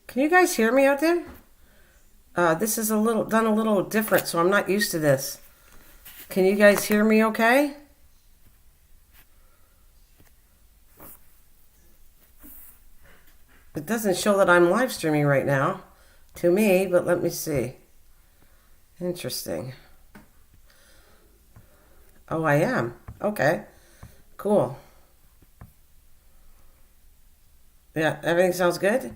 Can you guys hear me out there? This is done a little different, so I'm not used to this. Can you guys hear me okay? It doesn't show that I'm live streaming right now to me, but let me see. Interesting. Oh, I am. Okay. Cool. Yeah, everything sounds good.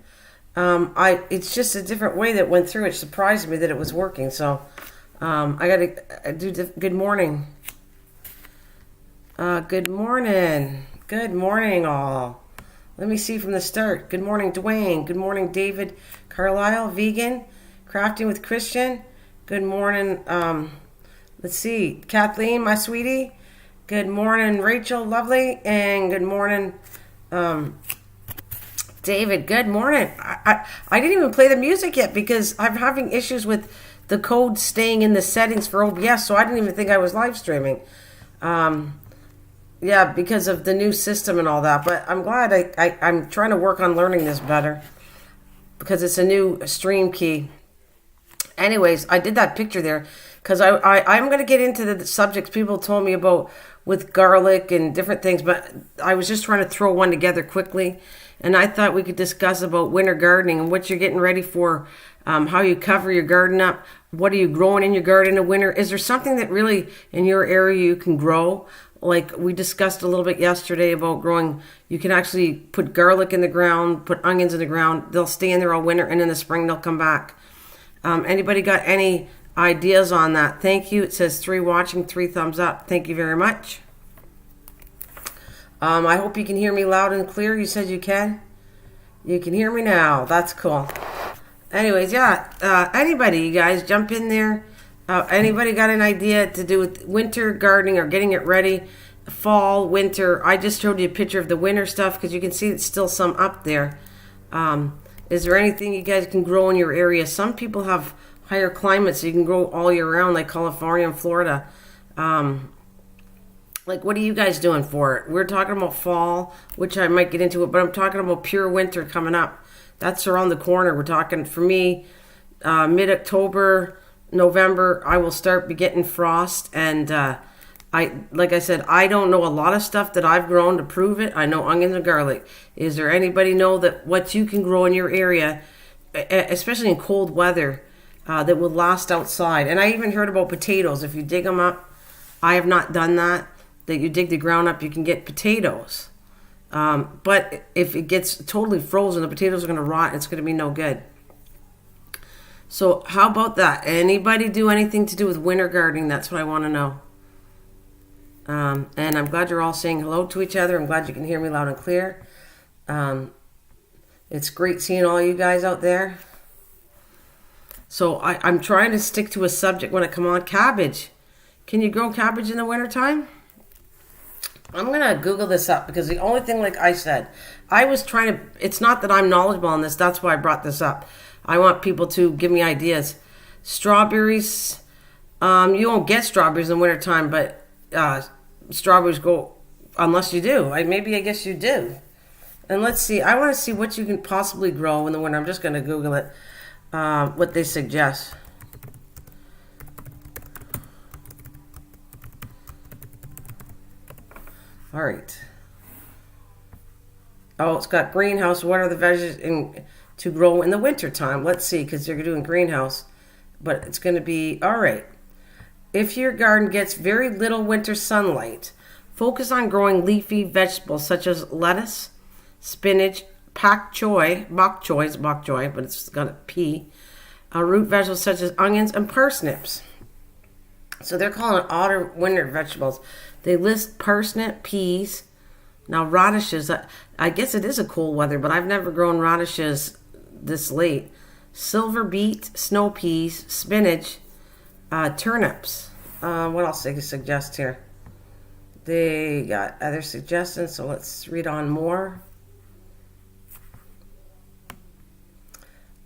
It's just a different way that went through. It surprised me that it was working. So, I gotta do good morning. Good morning. Good morning, all. Let me see from the start. Good morning, Dwayne. Good morning, David Carlisle, vegan, crafting with Christian. Good morning. Let's see, Kathleen, my sweetie. Good morning, Rachel, lovely, and good morning, David. Good morning. I didn't even play the music yet because I'm having issues with the code staying in the settings for OBS, so I didn't even think I was live streaming. Yeah, because of the new system and all that. But I'm glad I'm trying to work on learning this better because it's a new stream key. Anyways, I did that picture there because I'm going to get into the subjects people told me about with garlic and different things, but I was just trying to throw one together quickly. And I thought we could discuss about winter gardening and what you're getting ready for, how you cover your garden up. What are you growing in your garden in the winter? Is there something that really in your area you can grow? Like we discussed a little bit yesterday about growing, you can actually put garlic in the ground, put onions in the ground. They'll stay in there all winter, and in the spring they'll come back. Anybody got any ideas on that? Thank you. It says 3 watching, 3 thumbs up. Thank you very much. I hope you can hear me loud and clear. You said you can? You can hear me now. That's cool. Anyways, yeah. Anybody, you guys, jump in there. Anybody got an idea to do with winter gardening or getting it ready? Fall, winter. I just showed you a picture of the winter stuff because you can see it's still some up there. Is there anything you guys can grow in your area? Some people have higher climates, so you can grow all year round, like California and Florida. Like, what are you guys doing for it? We're talking about fall, which I might get into it, but I'm talking about pure winter coming up. That's around the corner. We're talking, for me, mid-October, November, I will start be getting frost. And like I said, I don't know a lot of stuff that I've grown to prove it. I know onions and garlic. Is there anybody know that what you can grow in your area, especially in cold weather, that will last outside? And I even heard about potatoes. If you dig them up, I have not done that. That you dig the ground up, you can get potatoes. But if it gets totally frozen, the potatoes are going to rot. It's going to be no good. So how about that? Anybody do anything to do with winter gardening? That's what I want to know. And I'm glad you're all saying hello to each other. I'm glad you can hear me loud and clear. It's great seeing all you guys out there. So I'm trying to stick to a subject when I come on. Cabbage. Can you grow cabbage in the wintertime? I'm going to Google this up because the only thing, like I said, I was trying to, it's not that I'm knowledgeable on this. That's why I brought this up. I want people to give me ideas. Strawberries, you won't get strawberries in the wintertime, but strawberries go, unless you do. Maybe I guess you do. And let's see, I want to see what you can possibly grow in the winter. I'm just going to Google it, what they suggest. All right. Oh, it's got greenhouse. What are the veggies to grow in the wintertime? Let's see, because they're doing greenhouse. But it's going to be, all right. If your garden gets very little winter sunlight, focus on growing leafy vegetables such as lettuce, spinach, bok choy, but it's got a P. Root vegetables such as onions and parsnips. So they're calling it autumn winter vegetables. They list parsnip, peas. Now radishes, I guess it is a cold weather, but I've never grown radishes this late. Silver beet, snow peas, spinach, turnips. What else they suggest here? They got other suggestions, so let's read on more.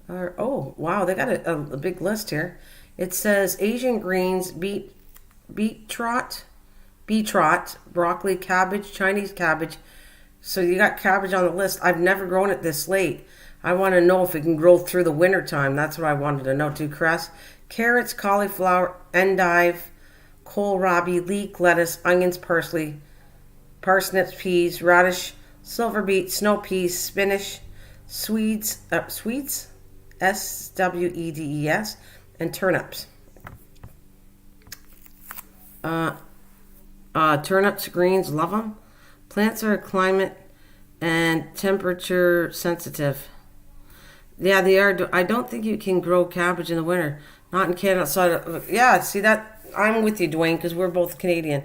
Oh, wow, they got a big list here. It says Asian greens, beetroot, broccoli, cabbage, Chinese cabbage. So you got cabbage on the list. I've never grown it this late. I want to know if it can grow through the winter time. That's what I wanted to know too. Carrots, cauliflower, endive, kohlrabi, leek, lettuce, onions, parsley, parsnips, peas, radish, silver beet, snow peas, spinach, Sweds, Sweds, and turnips. Turnips, greens, love them. Plants are climate and temperature sensitive. Yeah, they are. I don't think you can grow cabbage in the winter. Not in Canada. Yeah, see that? I'm with you, Dwayne, because we're both Canadian.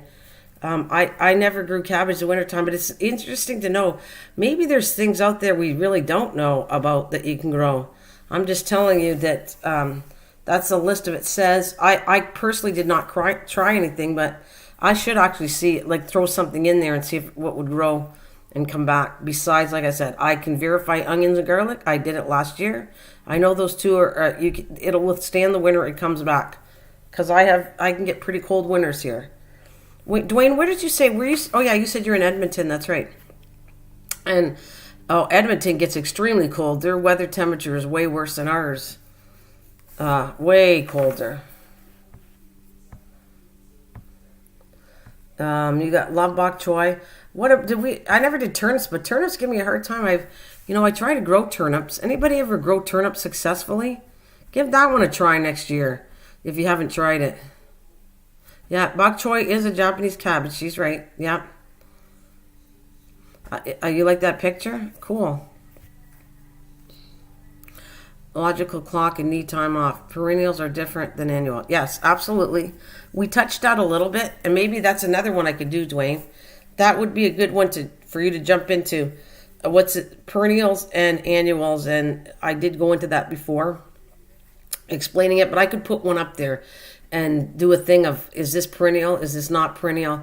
I never grew cabbage in the wintertime, but it's interesting to know. Maybe there's things out there we really don't know about that you can grow. I'm just telling you that that's the list of it says. I personally did not try anything, but I should actually see, like, throw something in there and see what would grow and come back. Besides, like I said, I can verify onions and garlic. I did it last year. I know those two are, it'll withstand the winter. It comes back. Because I can get pretty cold winters here. Wait, Dwayne, where did you say? Oh yeah, you said you're in Edmonton. That's right. And Edmonton gets extremely cold. Their weather temperature is way worse than ours. Way colder. You got love bok choy. I never did turnips, but turnips give me a hard time. I try to grow turnips. Anybody ever grow turnips successfully? Give that one a try next year if you haven't tried it. Yeah, bok choy is a Japanese cabbage. She's right. Yeah. You like that picture? Cool. Logical clock and need time off. Perennials are different than annual. Yes, absolutely. We touched out a little bit, and maybe that's another one I could do, Dwayne. That would be a good one for you to jump into. What's it? Perennials and annuals, and I did go into that before, explaining it, but I could put one up there and do a thing of, is this perennial? Is this not perennial?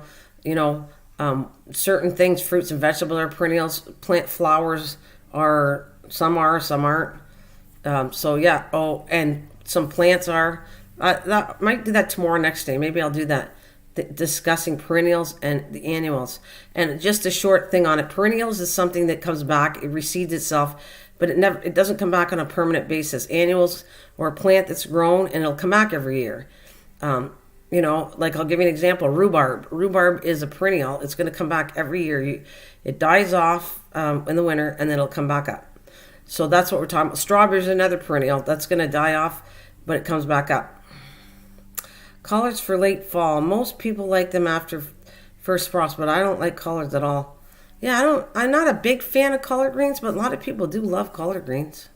Certain things, fruits and vegetables are perennials. Plant flowers some aren't. So yeah. Oh, and some plants are. That might do that tomorrow, next day. Maybe I'll do that. Discussing perennials and the annuals. And just a short thing on it. Perennials is something that comes back. It reseeds itself, but it doesn't come back on a permanent basis. Annuals or a plant that's grown and it'll come back every year. Like I'll give you an example. Rhubarb. Rhubarb is a perennial. It's going to come back every year. It dies off in the winter and then it'll come back up. So that's what we're talking about. Strawberry is another perennial. That's going to die off, but it comes back up. Collards for late fall. Most people like them after first frost, but I don't like collards at all. Yeah, I'm not a big fan of collard greens, but a lot of people do love collard greens.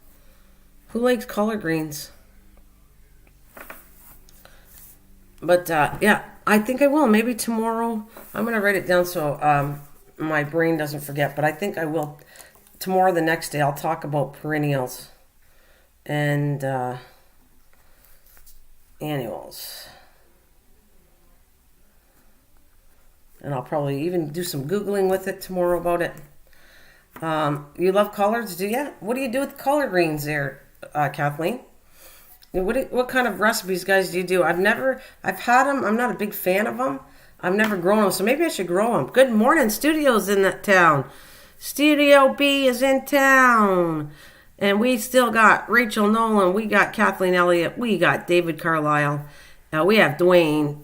Who likes collard greens? But yeah, I think I will. Maybe tomorrow. I'm going to write it down so my brain doesn't forget. But I think I will. Tomorrow, the next day, I'll talk about perennials and annuals. And I'll probably even do some Googling with it tomorrow about it. You love collards, do you? What do you do with collard greens there, Kathleen? What kind of recipes, guys, do you do? I've had them. I'm not a big fan of them. I've never grown them, so maybe I should grow them. Good morning. Studio's in that town. Studio B is in town. And we still got Rachel Nolan. We got Kathleen Elliott. We got David Carlisle. We have Dwayne.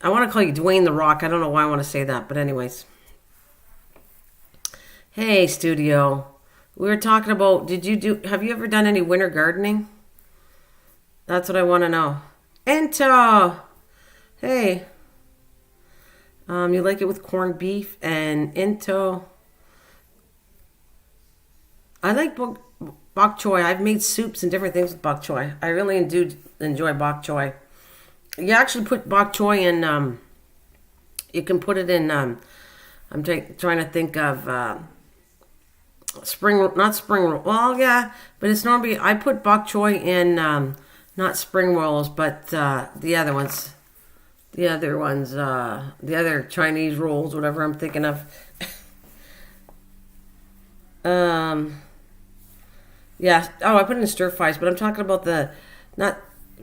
I want to call you Dwayne the Rock. I don't know why I want to say that, but anyways. Hey, Studio. We were talking about, have you ever done any winter gardening? That's what I want to know. Ento! Hey. You like it with corned beef and Ento. I like bok choy. I've made soups and different things with bok choy. I really do enjoy bok choy. You actually put bok choy in, you can put it in, I'm trying to think of not spring roll. Well, yeah, but it's normally, I put bok choy in, not spring rolls, but the other ones. The other Chinese rolls, whatever I'm thinking of. Yeah. Oh, I put it in stir fries, but I'm talking about not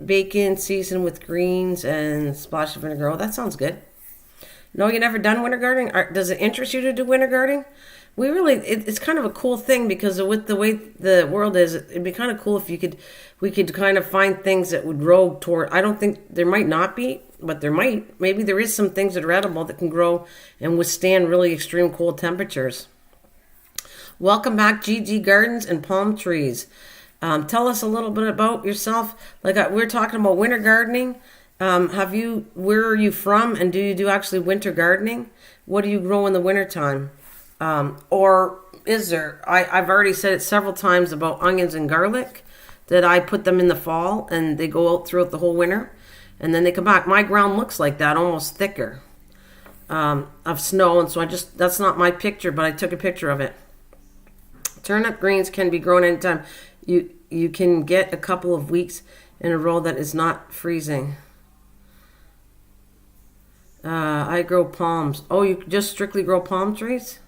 bacon seasoned with greens and splash of vinegar. Oh, that sounds good. No, you never done winter gardening? Does it interest you to do winter gardening? we really it's kind of a cool thing because with the way the world is, it'd be kind of cool if we could kind of find things that would grow toward. I don't think there might not be, but there might. Maybe there is some things that are edible that can grow and withstand really extreme cold temperatures. Welcome back, GG Gardens and Palm Trees. Tell us a little bit about yourself. Like we're talking about winter gardening. Where are you from, and do you do actually winter gardening? What do you grow in the wintertime? Or is there, I've already said it several times about onions and garlic, that I put them in the fall and they go out throughout the whole winter and then they come back. My ground looks like that, almost thicker, of snow. And so that's not my picture, but I took a picture of it. Turnip greens can be grown anytime. You can get a couple of weeks in a row that is not freezing. I grow palms. Oh, you just strictly grow palm trees?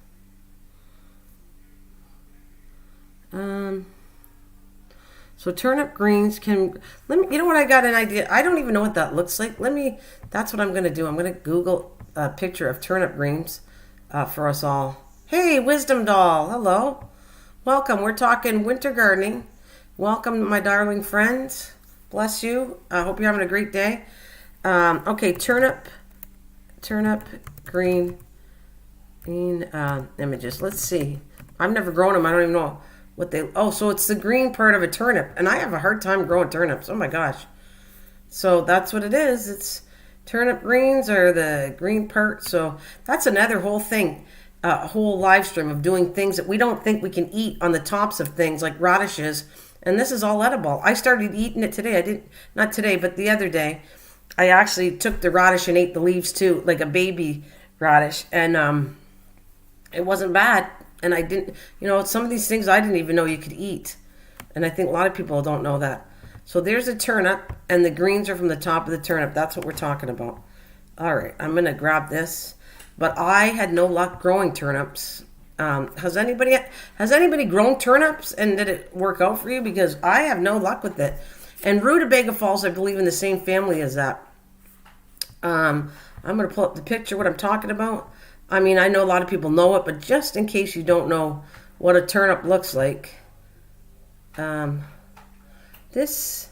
So turnip greens can, you know what, I got an idea. I don't even know what that looks like. That's what I'm going to do. I'm going to Google a picture of turnip greens for us all. Hey, Wisdom Doll. Hello. Welcome. We're talking winter gardening. Welcome, my darling friends. Bless you. I hope you're having a great day. Okay, turnip green images. Let's see. I've never grown them. I don't even know so it's the green part of a turnip, and I have a hard time growing turnips. Oh my gosh. So that's what it is. It's turnip greens are the green part. So that's another whole thing, a whole live stream of doing things that we don't think we can eat on the tops of things like radishes, and this is all edible. I started eating it today. Not today, but the other day. I actually took the radish and ate the leaves too, like a baby radish, and it wasn't bad. And I didn't, some of these things I didn't even know you could eat. And I think a lot of people don't know that. So there's a turnip, and the greens are from the top of the turnip. That's what we're talking about. All right, I'm going to grab this. But I had no luck growing turnips. Has anybody grown turnips, and did it work out for you? Because I have no luck with it. And rutabaga falls, I believe, in the same family as that. I'm going to pull up the picture, what I'm talking about. I mean, I know a lot of people know it, but just in case you don't know what a turnip looks like, this,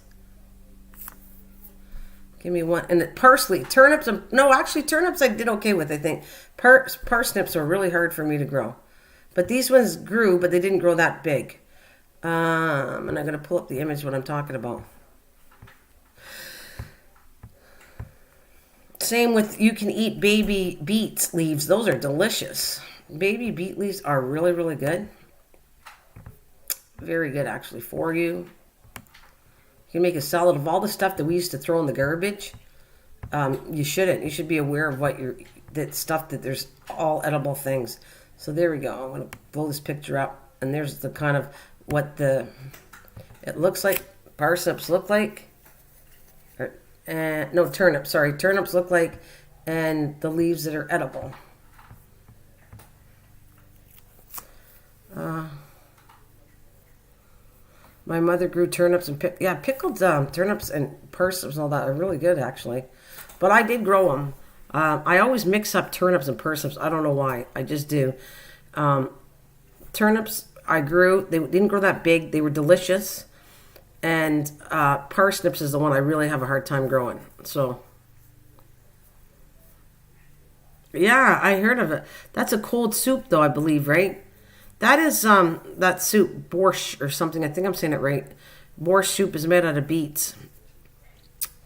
give me one, and parsley, turnips I did okay with, I think. Parsnips are really hard for me to grow. But these ones grew, but they didn't grow that big. And I'm going to pull up the image what I'm talking about. Same with, you can eat baby beets leaves. Those are delicious. Baby beet leaves are really, really good. Very good, actually, for you. You can make a salad of all the stuff that we used to throw in the garbage. You shouldn't. You should be aware of that there's all edible things. So there we go. I'm going to blow this picture up. And there's the kind of what it looks like. Parsnips look like. No, turnips. Sorry, turnips look like, and the leaves that are edible. My mother grew turnips and pickled turnips and parsnips and all that are really good, actually. But I did grow them. I always mix up turnips and parsnips. I don't know why. I just do. Turnips I grew. They didn't grow that big. They were delicious. And parsnips is the one I really have a hard time growing. So, yeah, I heard of it. That's a cold soup, though, I believe, right? That is that soup, borscht or something. I think I'm saying it right. Borscht soup is made out of beets.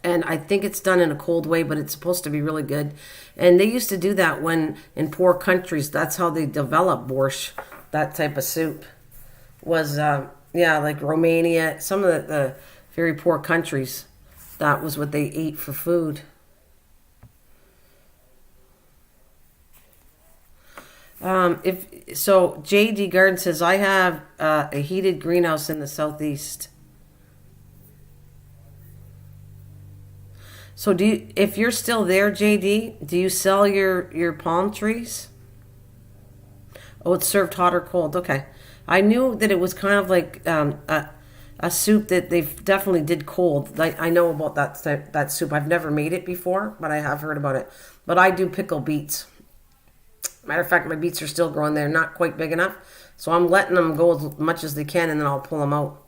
And I think it's done in a cold way, but it's supposed to be really good. And they used to do that when in poor countries. That's how they developed borscht, that type of soup. Was... like Romania, some of the very poor countries, that was what they ate for food. JD Garden says, I have a heated greenhouse in the southeast. So if you're still there, JD, do you sell your palm trees? Oh, it's served hot or cold. Okay. I knew that it was kind of like a soup that they definitely did cold. I know about that soup. I've never made it before, but I have heard about it. But I do pickle beets. Matter of fact, my beets are still growing. They're not quite big enough. So I'm letting them go as much as they can, and then I'll pull them out.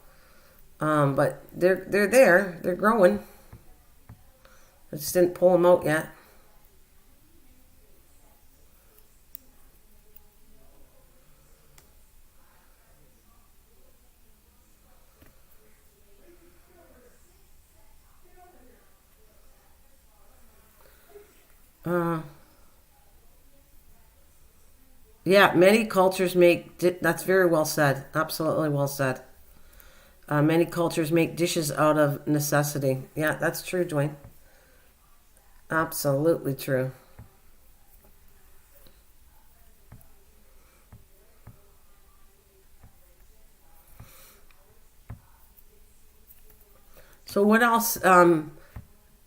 But they're there. They're growing. I just didn't pull them out yet. Yeah, many cultures make, that's very well said. Absolutely well said. Many cultures make dishes out of necessity. Yeah, that's true, Dwayne. Absolutely true. So what else?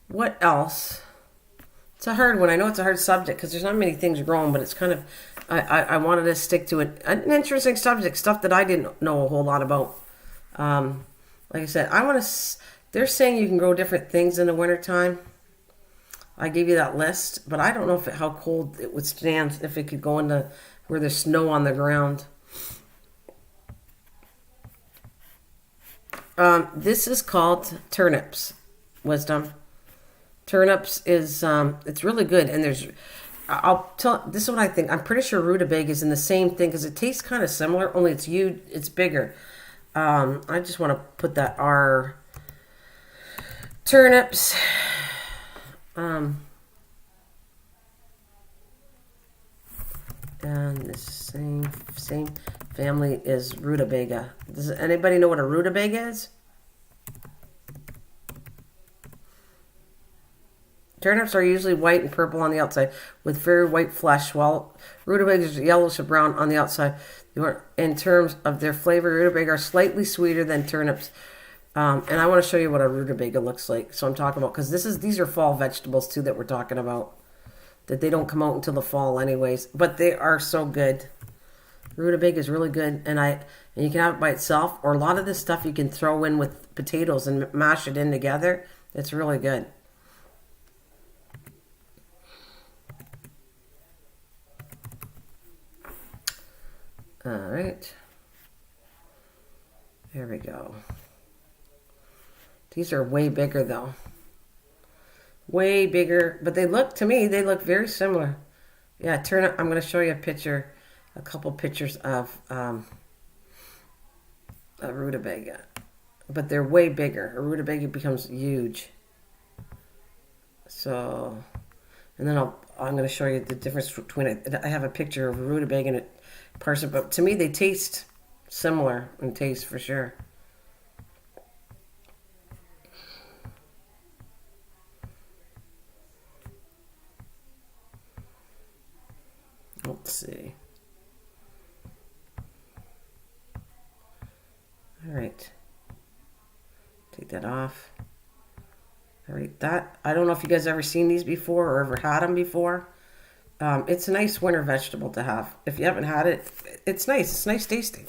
What else? It's a hard one. I know it's a hard subject because there's not many things growing, but it's kind of, I wanted to stick to it. An interesting subject, stuff that I didn't know a whole lot about. Like I said, I want to, they're saying you can grow different things in the wintertime. I gave you that list, but I don't know if how cold it would stand, if it could go into where there's snow on the ground. This is called turnips, Wisdom. Turnips is it's really good, and there's I'll tell this is what I think. I'm pretty sure rutabaga is in the same thing because it tastes kind of similar, only it's huge, it's bigger. I just want to put that R turnips. And the same family is rutabaga. Does anybody know what a rutabaga is? Turnips are usually white and purple on the outside with very white flesh, while rutabagas are yellowish or brown on the outside. In terms of their flavor, rutabaga are slightly sweeter than turnips. And I want to show you what a rutabaga looks like. So I'm talking about, because these are fall vegetables too that we're talking about. That they don't come out until the fall anyways. But they are so good. Rutabaga is really good. And you can have it by itself, or a lot of this stuff you can throw in with potatoes and mash it in together. It's really good. All right. There we go. These are way bigger though. Way bigger, but they look, to me, they look very similar. Yeah, I'm going to show you a couple pictures of a rutabaga. But they're way bigger. A rutabaga becomes huge. So, and then I'm going to show you the difference between it. I have a picture of a rutabaga and a parsnip, but to me they taste similar in taste for sure. Let's see. All right. Take that off. All right. I don't know if you guys ever seen these before or ever had them before. It's a nice winter vegetable to have. If you haven't had it, it's nice. It's nice tasting.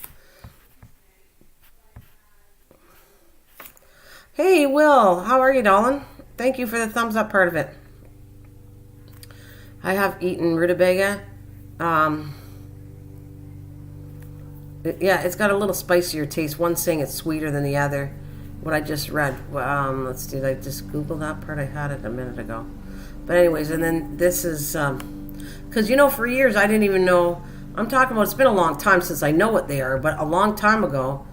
Hey, Will. How are you, darling? Thank you for the thumbs up part of it. I have eaten rutabaga. Yeah, it's got a little spicier taste. One's saying it's sweeter than the other. What I just read. Let's see. Did I just Google that part? I had it a minute ago. But anyways, and then this is... because, for years I didn't even know... I'm talking about, it's been a long time since I know what they are. But a long time ago,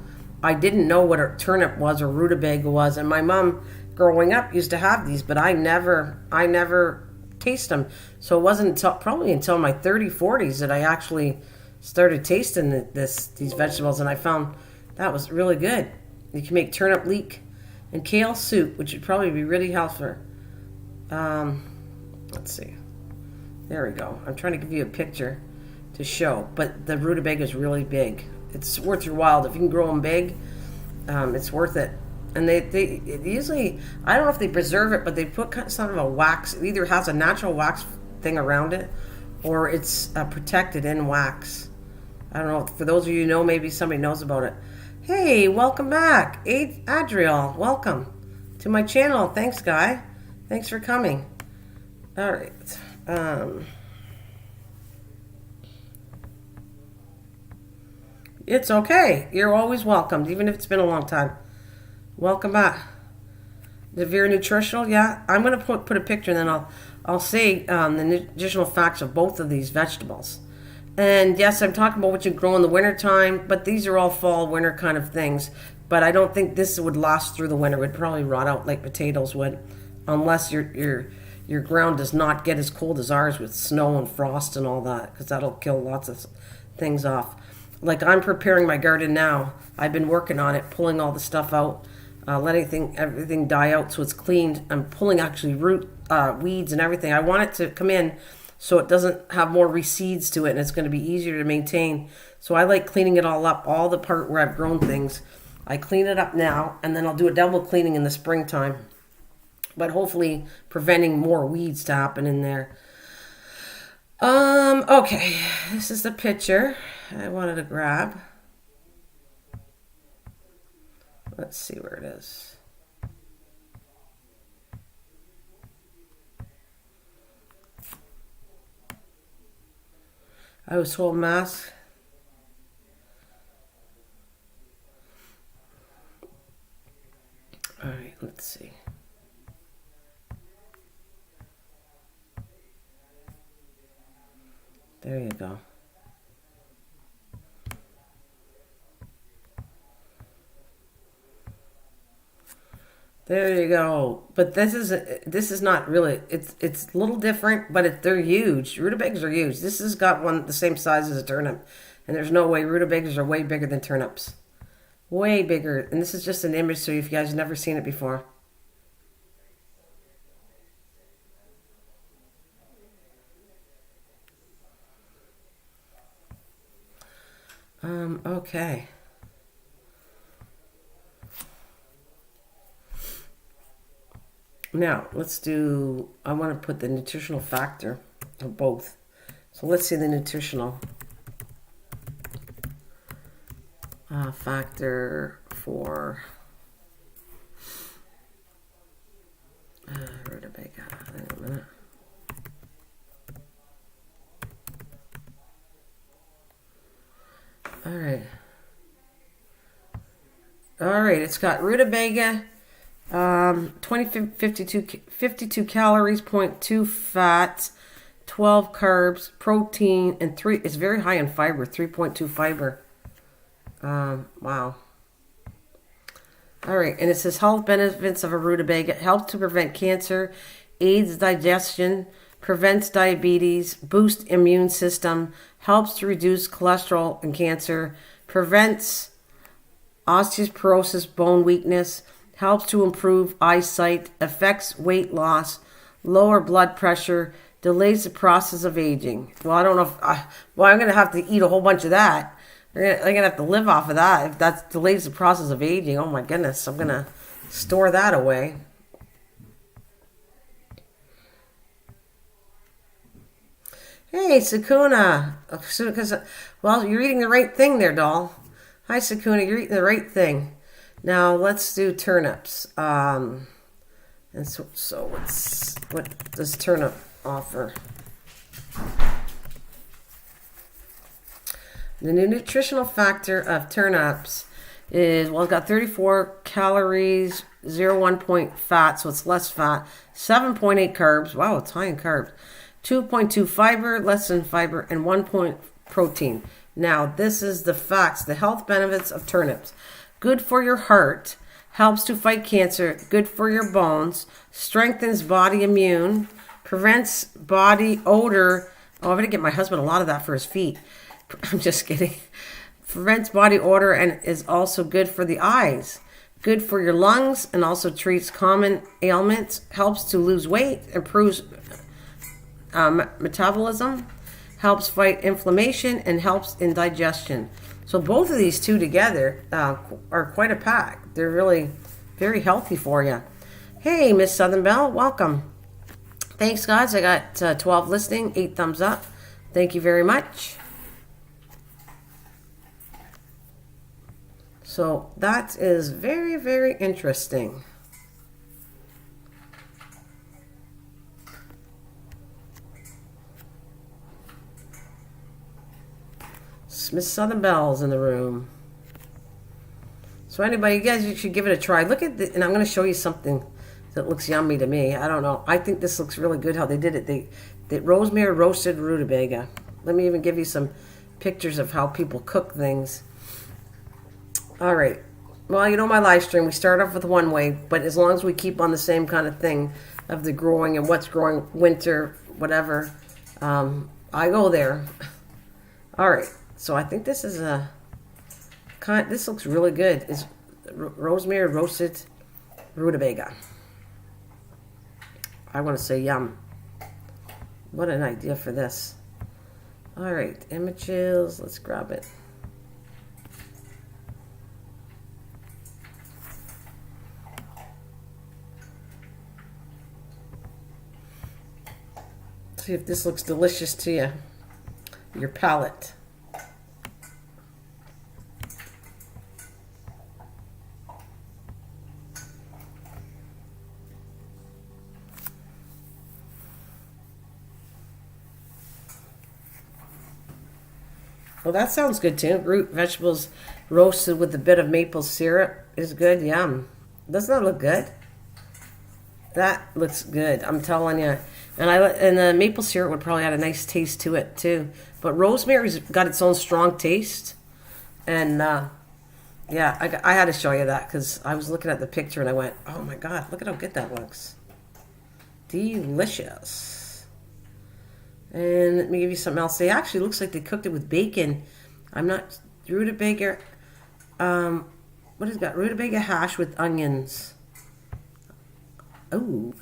I didn't know what a turnip was or rutabaga was. And my mom, growing up, used to have these. But I never taste them. So it wasn't probably until my 30s, 40s that I actually started tasting these vegetables, and I found that was really good. You can make turnip leek and kale soup, which would probably be really healthy. Let's see. There we go. I'm trying to give you a picture to show, but the rutabaga is really big. It's worth your while. If you can grow them big, it's worth it. And they usually, I don't know if they preserve it, but they put sort of a wax. It either has a natural wax thing around it, or it's protected in wax. I don't know. For those of you who know, maybe somebody knows about it. Hey, welcome back. Adriel, welcome to my channel. Thanks, Guy. Thanks for coming. All right. It's okay. You're always welcomed, even if it's been a long time. Welcome back. They're very nutritional. Yeah, I'm gonna put a picture, and then I'll say the nutritional facts of both of these vegetables. And yes, I'm talking about what you grow in the wintertime, but these are all fall, winter kind of things. But I don't think this would last through the winter. It would probably rot out like potatoes would, unless your ground does not get as cold as ours with snow and frost and all that, because that'll kill lots of things off. Like I'm preparing my garden now. I've been working on it, pulling all the stuff out, letting everything die out so it's cleaned. I'm pulling actually weeds and everything. I want it to come in so it doesn't have more reseeds to it, and it's going to be easier to maintain. So I like cleaning it all up, all the part where I've grown things. I clean it up now, and then I'll do a double cleaning in the springtime. But hopefully preventing more weeds to happen in there. Okay, this is the picture I wanted to grab. Let's see where it is. I was told mask. All right, let's see. There you go. There you go. But this is not really. It's a little different, but they're huge. Rutabagas are huge. This has got one the same size as a turnip, and there's no way rutabagas are way bigger than turnips. Way bigger. And this is just an image, so if you guys have never seen it before. Okay. Now, I want to put the nutritional factor of both. So let's see the nutritional factor for rutabaga. Wait a minute. All right, it's got rutabaga, 52 calories, 0.2 fats, 12 carbs, protein, and it's very high in fiber, 3.2 fiber. Wow. All right, and it says health benefits of a rutabaga. It helps to prevent cancer, aids digestion, prevents diabetes, boosts immune system, helps to reduce cholesterol and cancer, prevents osteoporosis, bone weakness, helps to improve eyesight, affects weight loss, lower blood pressure, delays the process of aging. Well, I don't know if I'm going to have to eat a whole bunch of that. I'm going to have to live off of that if that delays the process of aging. Oh my goodness, I'm going to store that away. Hey, Sakuna. Well, you're eating the right thing there, doll. Hi, Sakuna. You're eating the right thing. Now, let's do turnips. And so what does turnip offer? The nutritional factor of turnips is, well, it's got 34 calories, 0.1 point fat, so it's less fat, 7.8 carbs. Wow, it's high in carbs. 2.2 fiber, less than fiber, and 1 point protein. Now, this is the facts, the health benefits of turnips. Good for your heart, helps to fight cancer, good for your bones, strengthens body immune, prevents body odor. Oh, I'm going to get my husband a lot of that for his feet. I'm just kidding. Prevents body odor and is also good for the eyes. Good for your lungs and also treats common ailments, helps to lose weight, improves metabolism, helps fight inflammation, and helps in digestion. So both of these two together are quite a pack. They're really very healthy for you. Hey, Miss Southern Belle, welcome. Thanks, guys. I got 12 listening, 8 thumbs up. Thank you very much. So that is very, very interesting. Miss Southern Belle's in the room. So anybody, you guys, you should give it a try. Look at the, and I'm going to show you something that looks yummy to me. I don't know. I think this looks really good how they did it. They rosemary roasted rutabaga. Let me even give you some pictures of how people cook things. All right. Well, you know my live stream, we start off with one way, but as long as we keep on the same kind of thing of the growing and what's growing, winter, whatever, I go there. All right. So I think this is a kind. This looks really good. It's rosemary roasted rutabaga. I want to say yum. What an idea for this. All right, images. Let's grab it. See if this looks delicious to you, your palate. Well, that sounds good too. Root vegetables roasted with a bit of maple syrup is good. Yum. Doesn't that look good? That looks good. I'm telling you. And the maple syrup would probably add a nice taste to it too. But rosemary's got its own strong taste. And yeah, I had to show you that because I was looking at the picture and I went, oh my God, look at how good that looks. Delicious. And let me give you something else. They actually looks like they cooked it with bacon. I'm not rutabaga. What is that? Rutabaga hash with onions. Oh.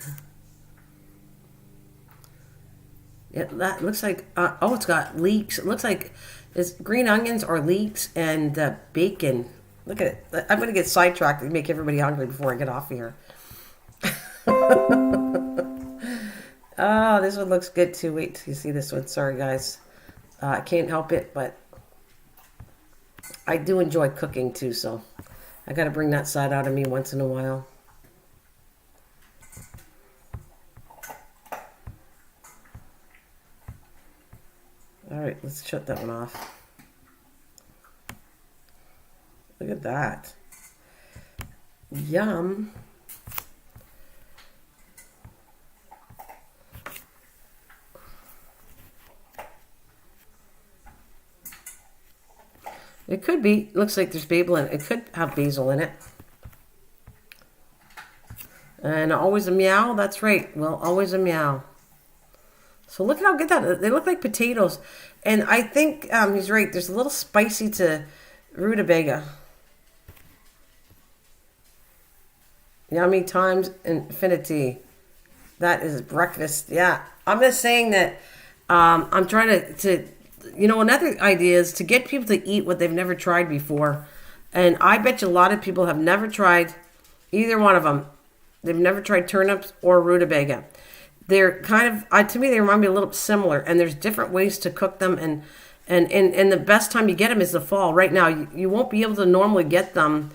Yeah, that looks like. Oh, it's got leeks. It looks like it's green onions or leeks and bacon. Look at it. I'm gonna get sidetracked and make everybody hungry before I get off here. Oh, this one looks good too. Wait till you see this one. Sorry, guys. I can't help it, but I do enjoy cooking too, so I got to bring that side out of me once in a while. All right, let's shut that one off. Look at that. Yum. It could be. Looks like there's basil in it. It could have basil in it. And always a meow. That's right. Well, always a meow. So look at how good that. They look like potatoes. And I think he's right. There's a little spicy to rutabaga. Yummy times infinity. That is breakfast. Yeah. I'm just saying that I'm trying to another idea is to get people to eat what they've never tried before. And I bet you a lot of people have never tried either one of them. They've never tried turnips or rutabaga. They're kind of, to me, they remind me a little similar. And there's different ways to cook them. And the best time you get them is the fall. Right now, you won't be able to normally get them.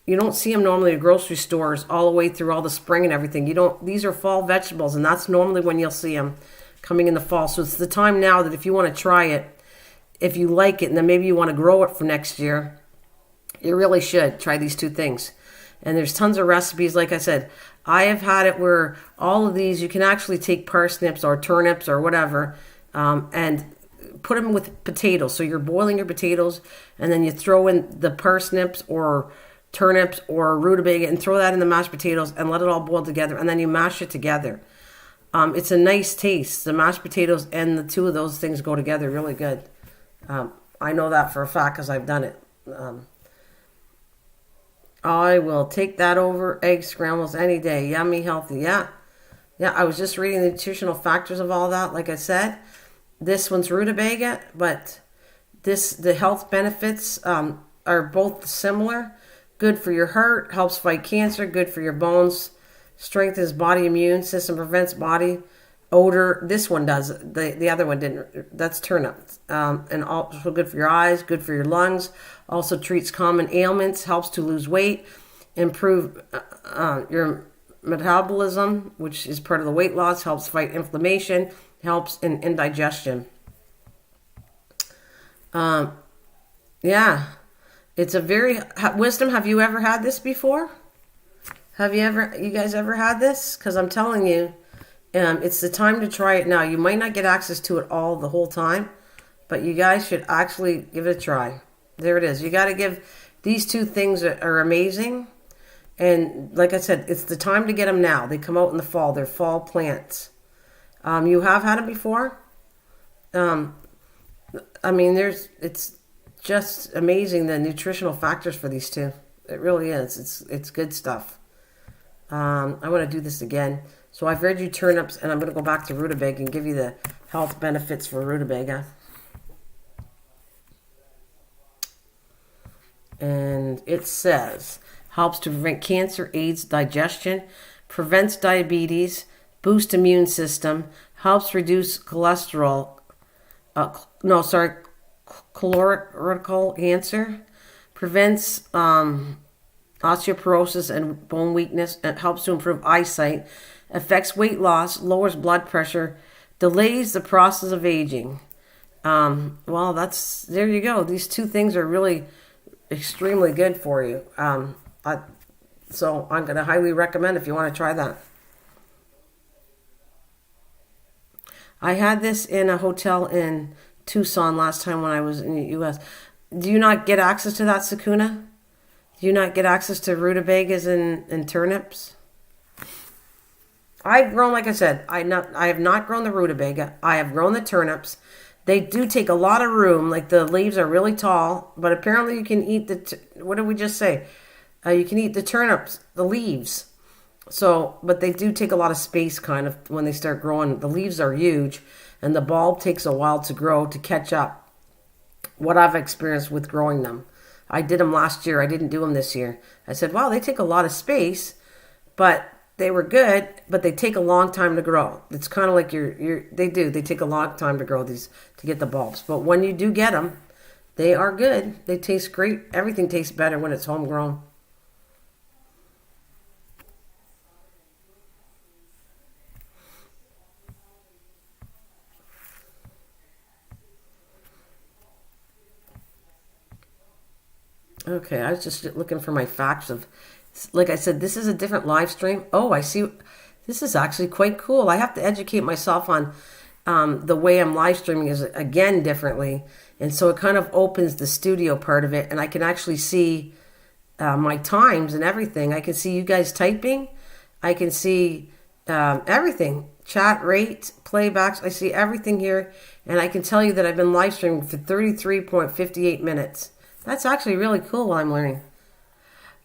You don't see them normally at grocery stores all the way through all the spring and everything. These are fall vegetables, and that's normally when you'll see them coming in the fall. So it's the time now that if you want to try it, if you like it, and then maybe you want to grow it for next year, you really should try these two things. And there's tons of recipes. Like I said, I have had it where all of these, you can actually take parsnips or turnips or whatever and put them with potatoes. So you're boiling your potatoes and then you throw in the parsnips or turnips or rutabaga and throw that in the mashed potatoes and let it all boil together. And then you mash it together. It's a nice taste. The mashed potatoes and the two of those things go together really good. I know that for a fact because I've done it. I will take that over egg scrambles any day. Yummy, healthy. Yeah. I was just reading the nutritional factors of all that. Like I said, this one's rutabaga, but the health benefits are both similar. Good for your heart, helps fight cancer. Good for your bones, strengthens body immune system, prevents body odor. This one does. The other one didn't. That's turnip. And also good for your eyes, good for your lungs. Also treats common ailments, helps to lose weight, improve your metabolism, which is part of the weight loss, helps fight inflammation, helps in indigestion. Yeah. It's a very wisdom. Have you ever had this before? You guys ever had this? Because I'm telling you, it's the time to try it now. You might not get access to it all the whole time, but you guys should actually give it a try. There it is. You got to give these two things are amazing. And like I said, it's the time to get them now. They come out in the fall. They're fall plants. You have had them before? Um, I mean, it's just amazing the nutritional factors for these two. It really is. It's good stuff. I want to do this again. So I've read you turnips, and I'm going to go back to rutabaga and give you the health benefits for rutabaga. And it says, helps to prevent cancer, aids digestion, prevents diabetes, boosts immune system, helps reduce cholesterol, colorectal cancer, prevents osteoporosis and bone weakness, and helps to improve eyesight, affects weight loss, lowers blood pressure, delays the process of aging. Well, there you go. These two things are really extremely good for you. So I'm going to highly recommend if you want to try that. I had this in a hotel in Tucson last time when I was in the U.S. Do you not get access to that, Sakuna? Do you not get access to rutabagas and turnips? I've grown, like I said, I have not grown the rutabaga. I have grown the turnips. They do take a lot of room. Like the leaves are really tall, but apparently you can eat what did we just say? You can eat the turnips, the leaves. So, but they do take a lot of space kind of when they start growing. The leaves are huge, and the bulb takes a while to grow to catch up. What I've experienced with growing them. I did them last year. I didn't do them this year. I said, wow, they take a lot of space, but they were good, but they take a long time to grow. It's kind of like they take a long time to grow these, to get the bulbs. But when you do get them, they are good. They taste great. Everything tastes better when it's homegrown. Okay, I was just looking for my facts of, like I said, this is a different live stream. Oh, I see. This is actually quite cool. I have to educate myself on the way I'm live streaming is again differently. And so it kind of opens the studio part of it, and I can actually see my times and everything. I can see you guys typing. I can see everything. Chat rate, playbacks. I see everything here. And I can tell you that I've been live streaming for 33.58 minutes. That's actually really cool while I'm learning.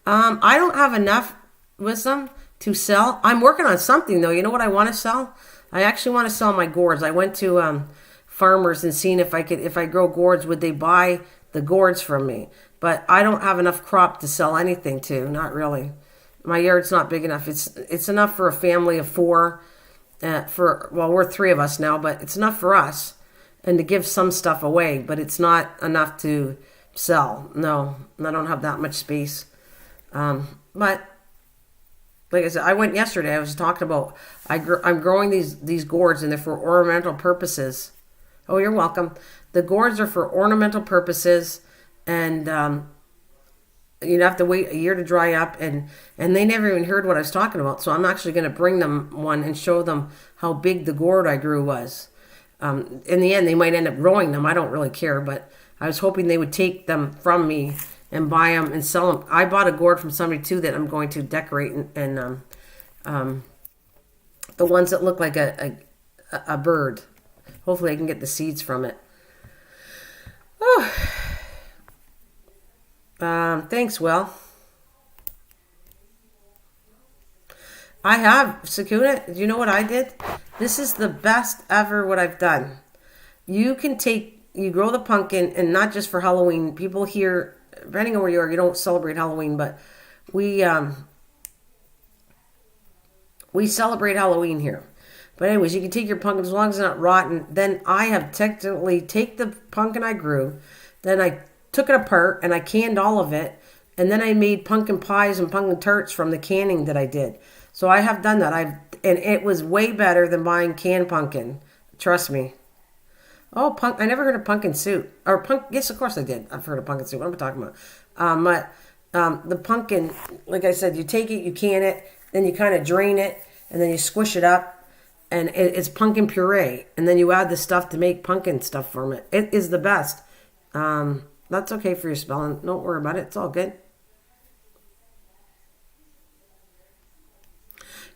I don't have enough wisdom to sell. I'm working on something though. You know what I want to sell? I actually want to sell my gourds. I went to farmers and seen if I grow gourds, would they buy the gourds from me? But I don't have enough crop to sell anything to. Not really. My yard's not big enough. It's enough for a family of four. We're three of us now, but it's enough for us, and to give some stuff away. But it's not enough to sell. No, I don't have that much space. But like I said, I went yesterday. I was talking about I'm growing these gourds, and they're for ornamental purposes. Oh, you're welcome. The gourds are for ornamental purposes, and you'd have to wait a year to dry up, and they never even heard what I was talking about. So I'm actually going to bring them one and show them how big the gourd I grew was. In the end, they might end up growing them. I don't really care, but I was hoping they would take them from me and buy them and sell them. I bought a gourd from somebody too that I'm going to decorate, and the ones that look like a bird. Hopefully I can get the seeds from it. Oh. Thanks, Will. I have, Sakuna, do you know what I did? This is the best ever what I've done. You grow the pumpkin, and not just for Halloween. People here, depending on where you are, you don't celebrate Halloween, but we celebrate Halloween here. But anyways, you can take your pumpkin as long as it's not rotten. Then I have technically take the pumpkin I grew, then I took it apart and I canned all of it, and then I made pumpkin pies and pumpkin tarts from the canning that I did. So I have done that. And it was way better than buying canned pumpkin. Trust me. Oh, punk! I never heard of pumpkin soup or punk. Yes, of course I did. I've heard of pumpkin soup. What am I talking about? But the pumpkin, like I said, you take it, you can it, then you kind of drain it, and then you squish it up, and it's pumpkin puree. And then you add the stuff to make pumpkin stuff from it. It is the best. That's okay for your spelling. Don't worry about it. It's all good.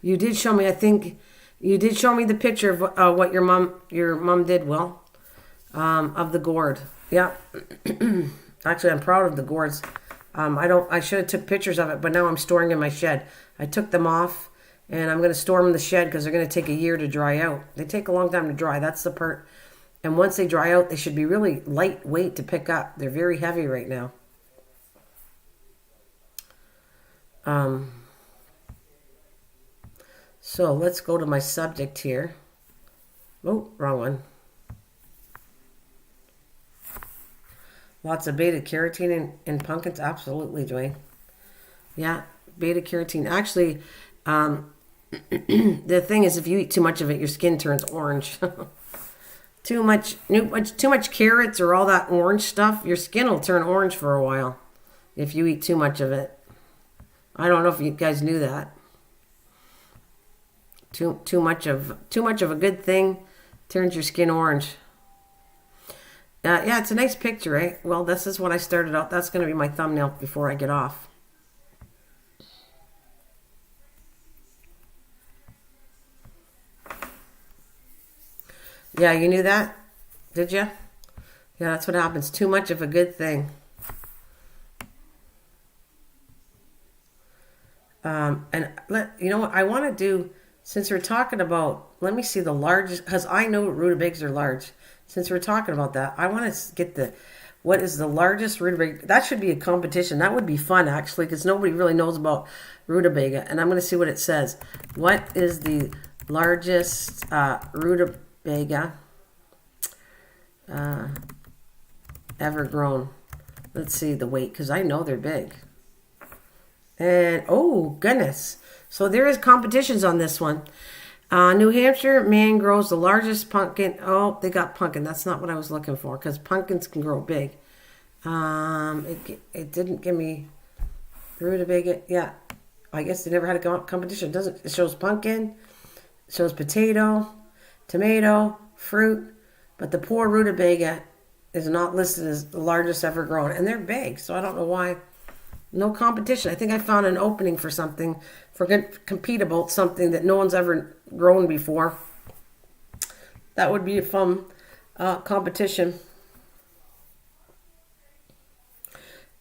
You did show me. I think you did show me the picture of what your mom did. Will. Of the gourd. Yeah. Actually, I'm proud of the gourds. I should have took pictures of it, but now I'm storing in my shed. I took them off, and I'm going to store them in the shed because they're going to take a year to dry out. They take a long time to dry. That's the part. And once they dry out, they should be really lightweight to pick up. They're very heavy right now. So let's go to my subject here. Oh, wrong one. Lots of beta carotene in pumpkins? Absolutely, Dwayne. Yeah, beta carotene. Actually, the thing is, if you eat too much of it, your skin turns orange. too much carrots or all that orange stuff, your skin will turn orange for a while if you eat too much of it. I don't know if you guys knew that. Too much of a good thing turns your skin orange. Yeah, it's a nice picture, right? Well, this is what I started out. That's going to be my thumbnail before I get off. Yeah, you knew that? Did you? Yeah, that's what happens. Too much of a good thing. You know what I want to do, since we're talking about, let me see the largest, because I know rutabagas are large. Since we're talking about that, I want to get what is the largest rutabaga. That should be a competition. That would be fun, actually, because nobody really knows about rutabaga. And I'm going to see what it says. What is the largest rutabaga ever grown? Let's see the weight, because I know they're big. And, oh, goodness. So there is competitions on this one. New Hampshire man grows the largest pumpkin. Oh, they got pumpkin. That's not what I was looking for, because pumpkins can grow big. It didn't give me rutabaga. Yeah, I guess they never had a competition. It shows pumpkin, it shows potato, tomato, fruit, but the poor rutabaga is not listed as the largest ever grown, and they're big. So I don't know why. No competition. I think I found an opening for something, for compete about something that no one's ever grown before. That would be a fun competition.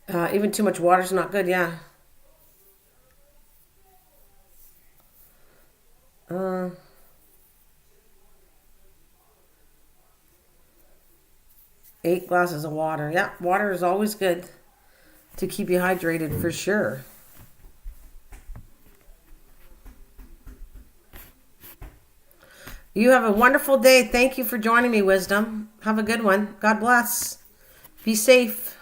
Even too much water is not good, yeah. 8 glasses of water. Yeah, water is always good to keep you hydrated, for sure. You have a wonderful day. Thank you for joining me, Wisdom. Have a good one. God bless. Be safe.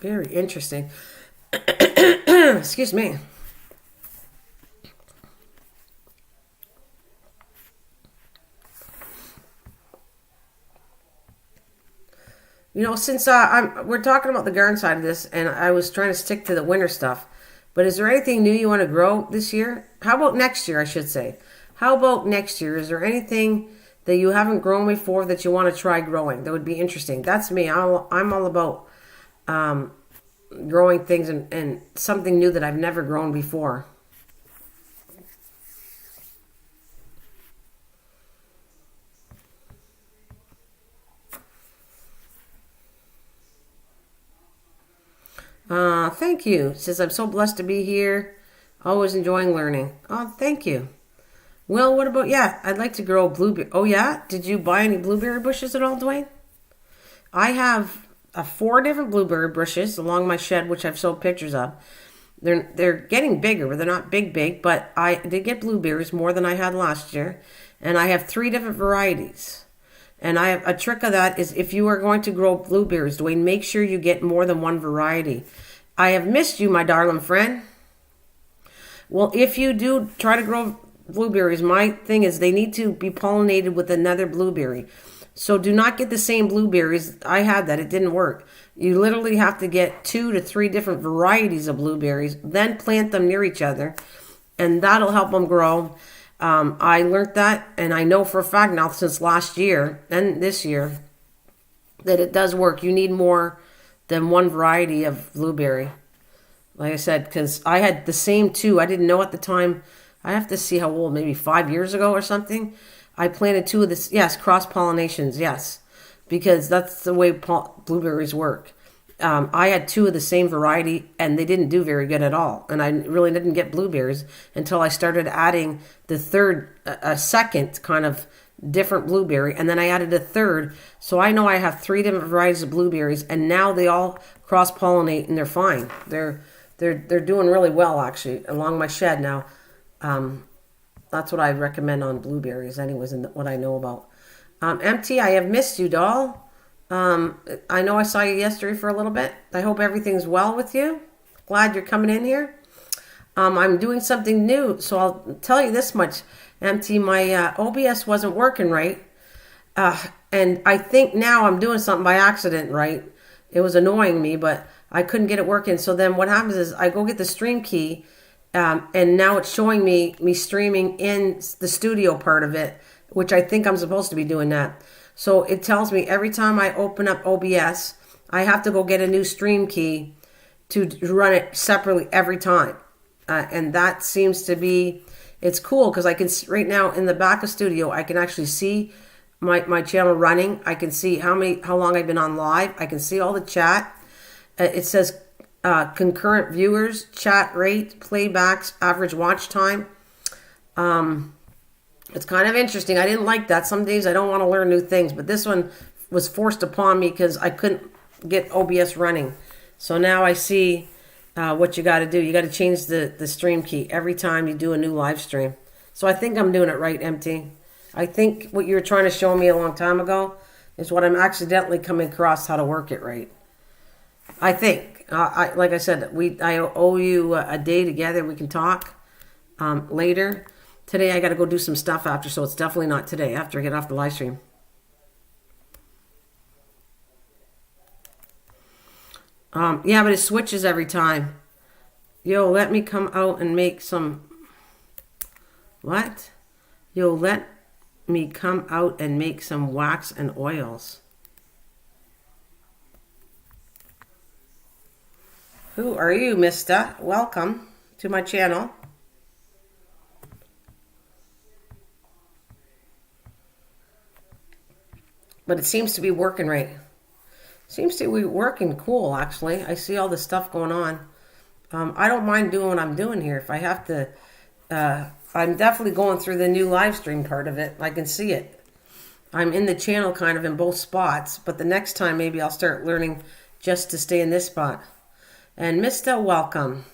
Very interesting. Excuse me. You know, since we're talking about the garden side of this, and I was trying to stick to the winter stuff, but is there anything new you want to grow this year? How about next year, I should say? How about next year? Is there anything that you haven't grown before that you want to try growing? That would be interesting. That's me. I'm all about growing things and something new that I've never grown before. Thank you. It says, I'm so blessed to be here. Always enjoying learning. Oh, thank you. Well, what about, yeah, I'd like to grow blueberry. Oh, yeah? Did you buy any blueberry bushes at all, Dwayne? I have 4 different blueberry bushes along my shed, which I've showed pictures of. They're getting bigger, but they're not big. But I did get blueberries more than I had last year, and I have 3 different varieties. And I have a trick of that is if you are going to grow blueberries, Dwayne, make sure you get more than one variety. I have missed you, my darling friend. Well, if you do try to grow blueberries, my thing is they need to be pollinated with another blueberry. So do not get the same blueberries. I had that. It didn't work. You literally have to get 2 to 3 different varieties of blueberries, then plant them near each other, and that'll help them grow. I learned that, and I know for a fact now since last year and this year that it does work. You need more than one variety of blueberry. Like I said, because I had the same 2. I didn't know at the time. I have to see how old, maybe 5 years ago or something. I planted 2 of this. Yes, cross-pollinations, yes. Because that's the way blueberries work. I had 2 of the same variety, and they didn't do very good at all. And I really didn't get blueberries until I started adding a second kind of different blueberry, and then I added a third. So I know I have 3 different varieties of blueberries, and now they all cross-pollinate, and they're fine. They're doing really well, actually, along my shed now. That's what I recommend on blueberries, anyways, and what I know about. MT, I have missed you, doll. I know I saw you yesterday for a little bit. I hope everything's well with you. Glad you're coming in here. I'm doing something new, so I'll tell you this much. MT, my OBS wasn't working right. And I think now I'm doing something by accident, right? It was annoying me, but I couldn't get it working. So then what happens is I go get the stream key, and now it's showing me streaming in the studio part of it, which I think I'm supposed to be doing that. So it tells me every time I open up OBS, I have to go get a new stream key to run it separately every time. And that seems to be, it's cool because I can, right now in the back of studio, I can actually see my channel running. I can see how long I've been on live. I can see all the chat. It says concurrent viewers, chat rate, playbacks, average watch time. It's kind of interesting. I didn't like that. Some days I don't want to learn new things, but this one was forced upon me because I couldn't get OBS running. So now I see what you got to do. You got to change the stream key every time you do a new live stream. So I think I'm doing it right, MT. I think what you were trying to show me a long time ago is what I'm accidentally coming across how to work it right. I think. Like I said, I owe you a day together. We can talk later. Today I got to go do some stuff after, so it's definitely not today after I get off the live stream. Yeah, but it switches every time. Yo, let me come out and make some... What? Yo, let me come out and make some wax and oils. Who are you, mister? Welcome to my channel. But it seems to be working right. Seems to be working cool, actually. I see all this stuff going on. I don't mind doing what I'm doing here. If I have to... I'm definitely going through the new live stream part of it. I can see it. I'm in the channel kind of in both spots. But the next time, maybe I'll start learning just to stay in this spot. And Mr. Welcome.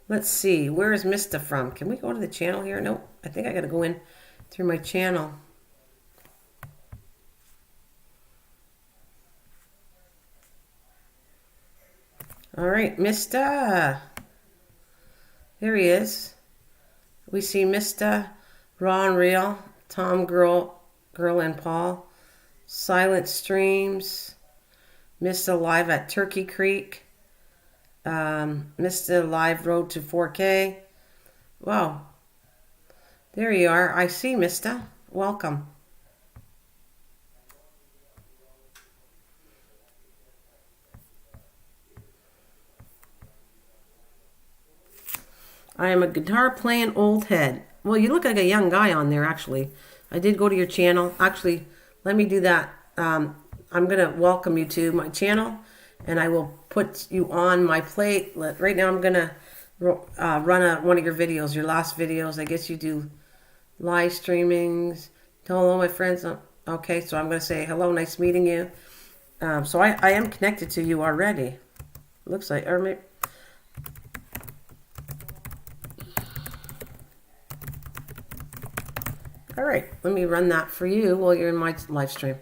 Let's see. Where is Mr. from? Can we go to the channel here? Nope. I think I got to go in through my channel. All right, Mr. Here he is. We see Mr. Raw and Real, Tom Girl and Paul, Silent Streams, Mr. Live at Turkey Creek, Mr. Live Road to 4K. Wow. There you are. I see, Mr. Welcome. I am a guitar playing old head. Well, you look like a young guy on there, actually. I did go to your channel. Actually, let me do that. I'm going to welcome you to my channel, and I will put you on my plate. Right now, I'm going to run one of your videos, your last videos. I guess you do live streamings. Tell hello, my friends. Okay, so I'm going to say hello, nice meeting you. So I am connected to you already. Looks like, or maybe, All right, let me run that for you while you're in my live stream.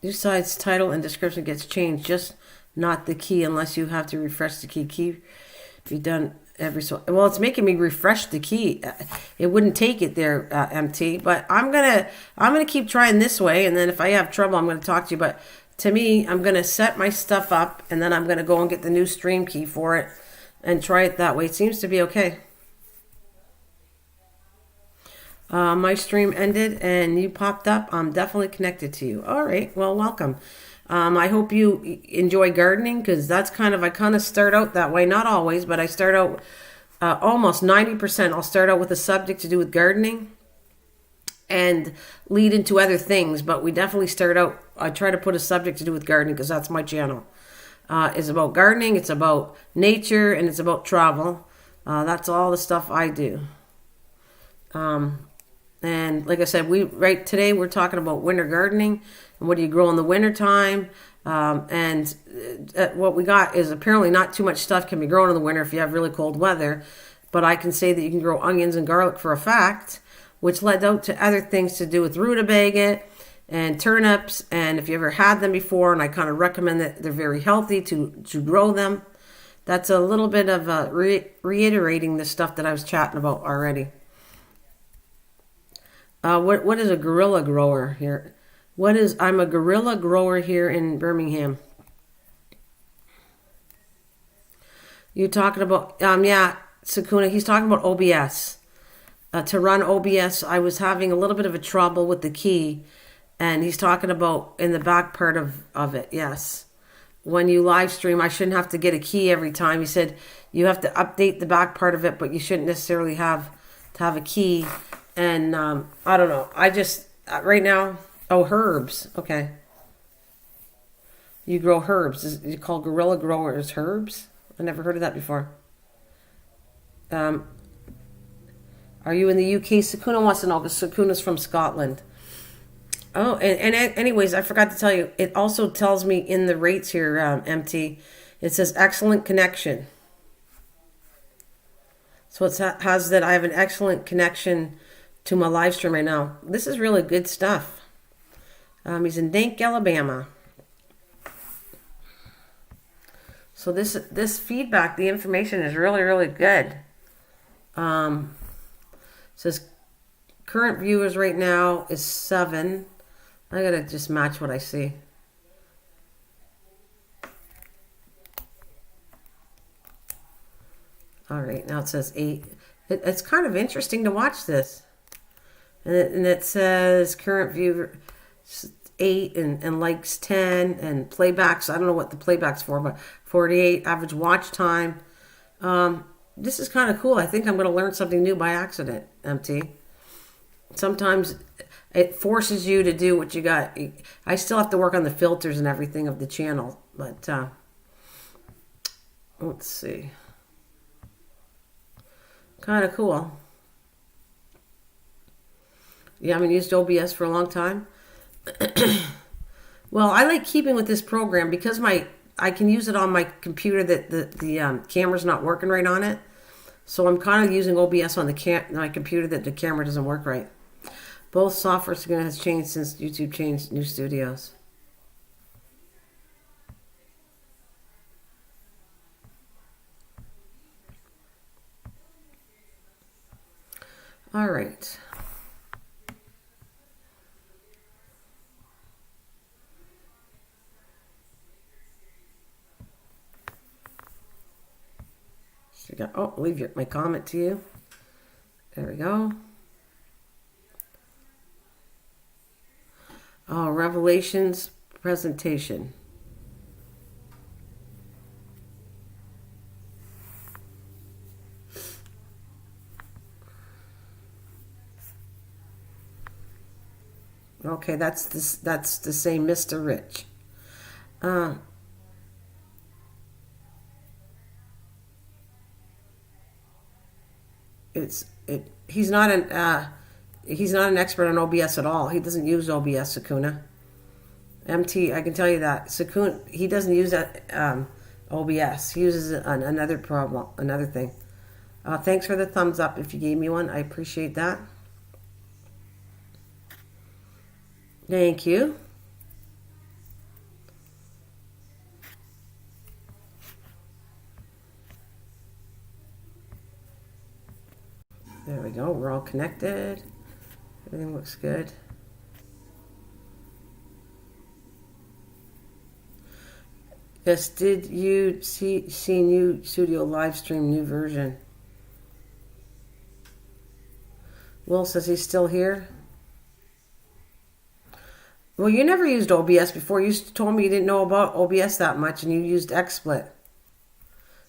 Your site's title and description gets changed, just not the key, unless you have to refresh the key. Key be done every so. Well, it's making me refresh the key. It wouldn't take it there, MT. But I'm gonna keep trying this way, and then if I have trouble, I'm gonna talk to you. But to me, I'm gonna set my stuff up, and then I'm gonna go and get the new stream key for it, and try it that way. It seems to be okay. My stream ended and you popped up. I'm definitely connected to you. All right. Well, welcome. I hope you enjoy gardening, because I kind of start out that way. Not always, but I start out almost 90%. I'll start out with a subject to do with gardening and lead into other things. But we definitely start out, I try to put a subject to do with gardening, because that's my channel. It's about gardening, it's about nature, and it's about travel. That's all the stuff I do. And like I said, today we're talking about winter gardening and what do you grow in the winter time. And what we got is apparently not too much stuff can be grown in the winter if you have really cold weather. But I can say that you can grow onions and garlic for a fact, which led out to other things to do with rutabaga and turnips. And if you ever had them before, and I kind of recommend that they're very healthy to grow them. That's a little bit of reiterating the stuff that I was chatting about already. What is a guerrilla grower here? I'm a guerrilla grower here in Birmingham. You talking about, yeah, Sakuna, he's talking about OBS. To run OBS, I was having a little bit of a trouble with the key, and he's talking about in the back part of it, yes. When you live stream, I shouldn't have to get a key every time. He said you have to update the back part of it, but you shouldn't necessarily have to have a key. And I don't know. I just, right now, herbs. Okay. You grow herbs. Is you call guerrilla growers herbs? I never heard of that before. Are you in the UK? Sakuna wants to know, because Sakuna's from Scotland. Oh, and anyways, I forgot to tell you, it also tells me in the rates here, MT, it says excellent connection. So it has that I have an excellent connection to my live stream right now. This is really good stuff. He's in Dank, Alabama. So this feedback, the information is really, really good. Says current viewers right now is 7. I gotta just match what I see. All right, now it says 8. It's kind of interesting to watch this. And it says current viewer 8 and likes 10 and playbacks. I don't know what the playback's for, but 48 average watch time. This is kind of cool. I think I'm going to learn something new by accident, MT. Sometimes it forces you to do what you got. I still have to work on the filters and everything of the channel, but let's see. Kind of cool. You haven't used OBS for a long time? Well, I like keeping with this program because I can use it on my computer that the camera's not working right on it. So I'm kind of using OBS on my computer that the camera doesn't work right. Both software has changed since YouTube changed new studios. All right. Leave my comment to you. There we go. Oh, Revelations presentation. Okay, that's the same Mr. Rich. He's not an expert on OBS at all. He doesn't use OBS, Sakuna. MT, I can tell you that. Sakuna, he doesn't use that OBS. He uses another thing. Thanks for the thumbs up if you gave me one. I appreciate that. Thank you. There we go. We're all connected. Everything looks good. Yes, did you see new studio live stream new version? Will says he's still here. Well, you never used OBS before. You told me you didn't know about OBS that much, and you used XSplit.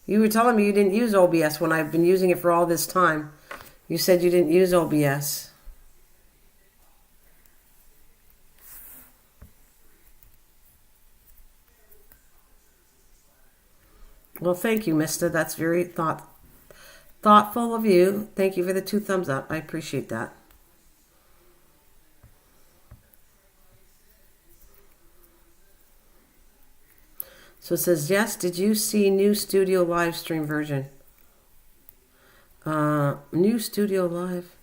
You were telling me you didn't use OBS when I've been using it for all this time. You said you didn't use OBS. Well, thank you, mister. That's very thoughtful of you. Thank you for the 2 thumbs up. I appreciate that. So it says, yes, did you see new studio live stream version? New studio live.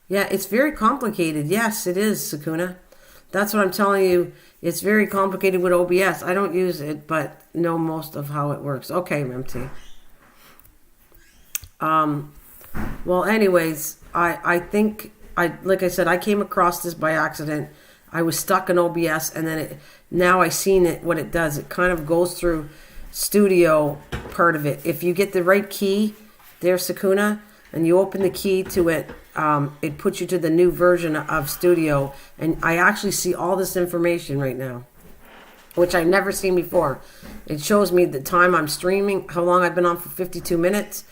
Yeah, it's very complicated. Yes, it is, Sakuna. That's what I'm telling you. It's very complicated with OBS. I don't use it, but know most of how it works. Okay, MT. Well, anyways, I think, like I said, I came across this by accident. I was stuck in OBS, and then now I seen it, what it does. It kind of goes through studio part of it. If you get the right key there, Sakuna, and you open the key to it, it puts you to the new version of studio. And I actually see all this information right now, which I've never seen before. It shows me the time I'm streaming, how long I've been on for 52 minutes.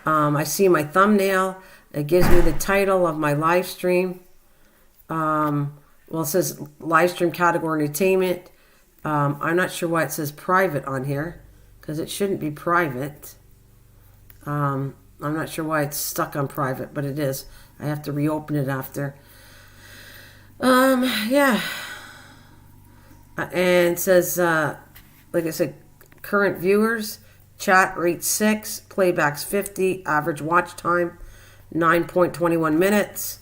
I see my thumbnail. It gives me the title of my live stream. Well, it says live stream category entertainment. I'm not sure why it says private on here, because it shouldn't be private. I'm not sure why it's stuck on private, but it is. I have to reopen it after. Yeah. And it says, like I said, current viewers, chat rate 6, playbacks 50, average watch time 9.21 minutes.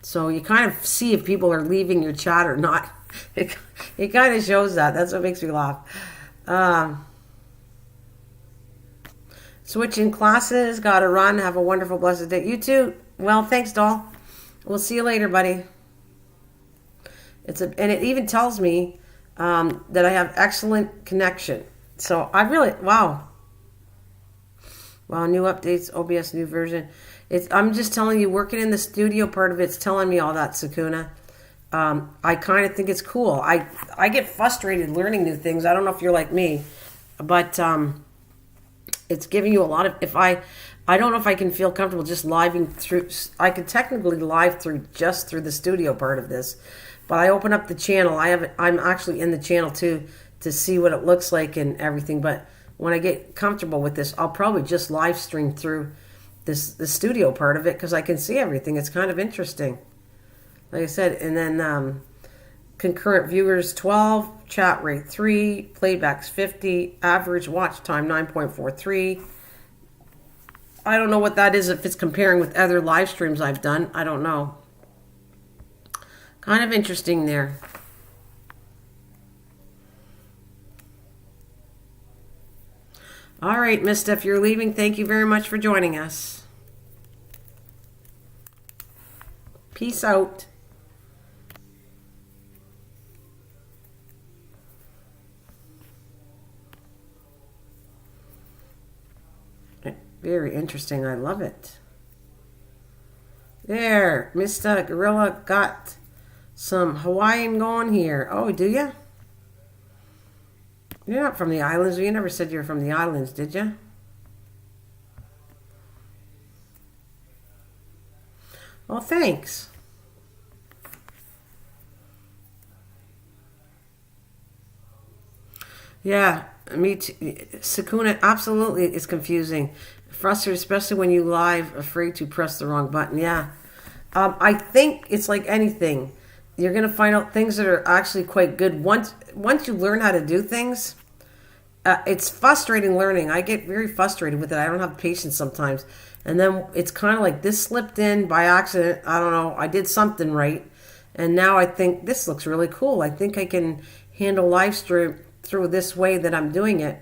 So you kind of see if people are leaving your chat or not. It kind of shows that. That's what makes me laugh. Switching classes. Gotta run. Have a wonderful, blessed day. You too. Well, thanks, doll. We'll see you later, buddy. And it even tells me that I have excellent connection. So I really, wow. Wow, new updates, OBS new version. I'm just telling you, working in the studio part of it's telling me all that, Sakuna. I kind of think it's cool. I get frustrated learning new things. I don't know if you're like me, but it's giving you a lot of. I don't know if I can feel comfortable just living through. I could technically live through just through the studio part of this, but I open up the channel. I'm actually in the channel too to see what it looks like and everything. But when I get comfortable with this, I'll probably just live stream through the studio part of it because I can see everything. It's kind of interesting. Like I said, and then concurrent viewers 12, chat rate 3, playbacks 50, average watch time 9.43. I don't know what that is if it's comparing with other live streams I've done. I don't know. Kind of interesting there. All right, Mista, if you're leaving, thank you very much for joining us. Peace out. Very interesting. I love it. There, Mr. Gorilla got some Hawaiian going here. Oh, do you? You're not from the islands. You never said you were from the islands, did you? Well, thanks. Yeah, me too. Sakuna, absolutely, it's confusing. Frustrated, especially when you live, afraid to press the wrong button. Yeah. I think it's like anything. You're going to find out things that are actually quite good. Once you learn how to do things, it's frustrating learning. I get very frustrated with it. I don't have patience sometimes. And then it's kind of like this slipped in by accident. I don't know. I did something right. And now I think this looks really cool. I think I can handle live stream through this way that I'm doing it.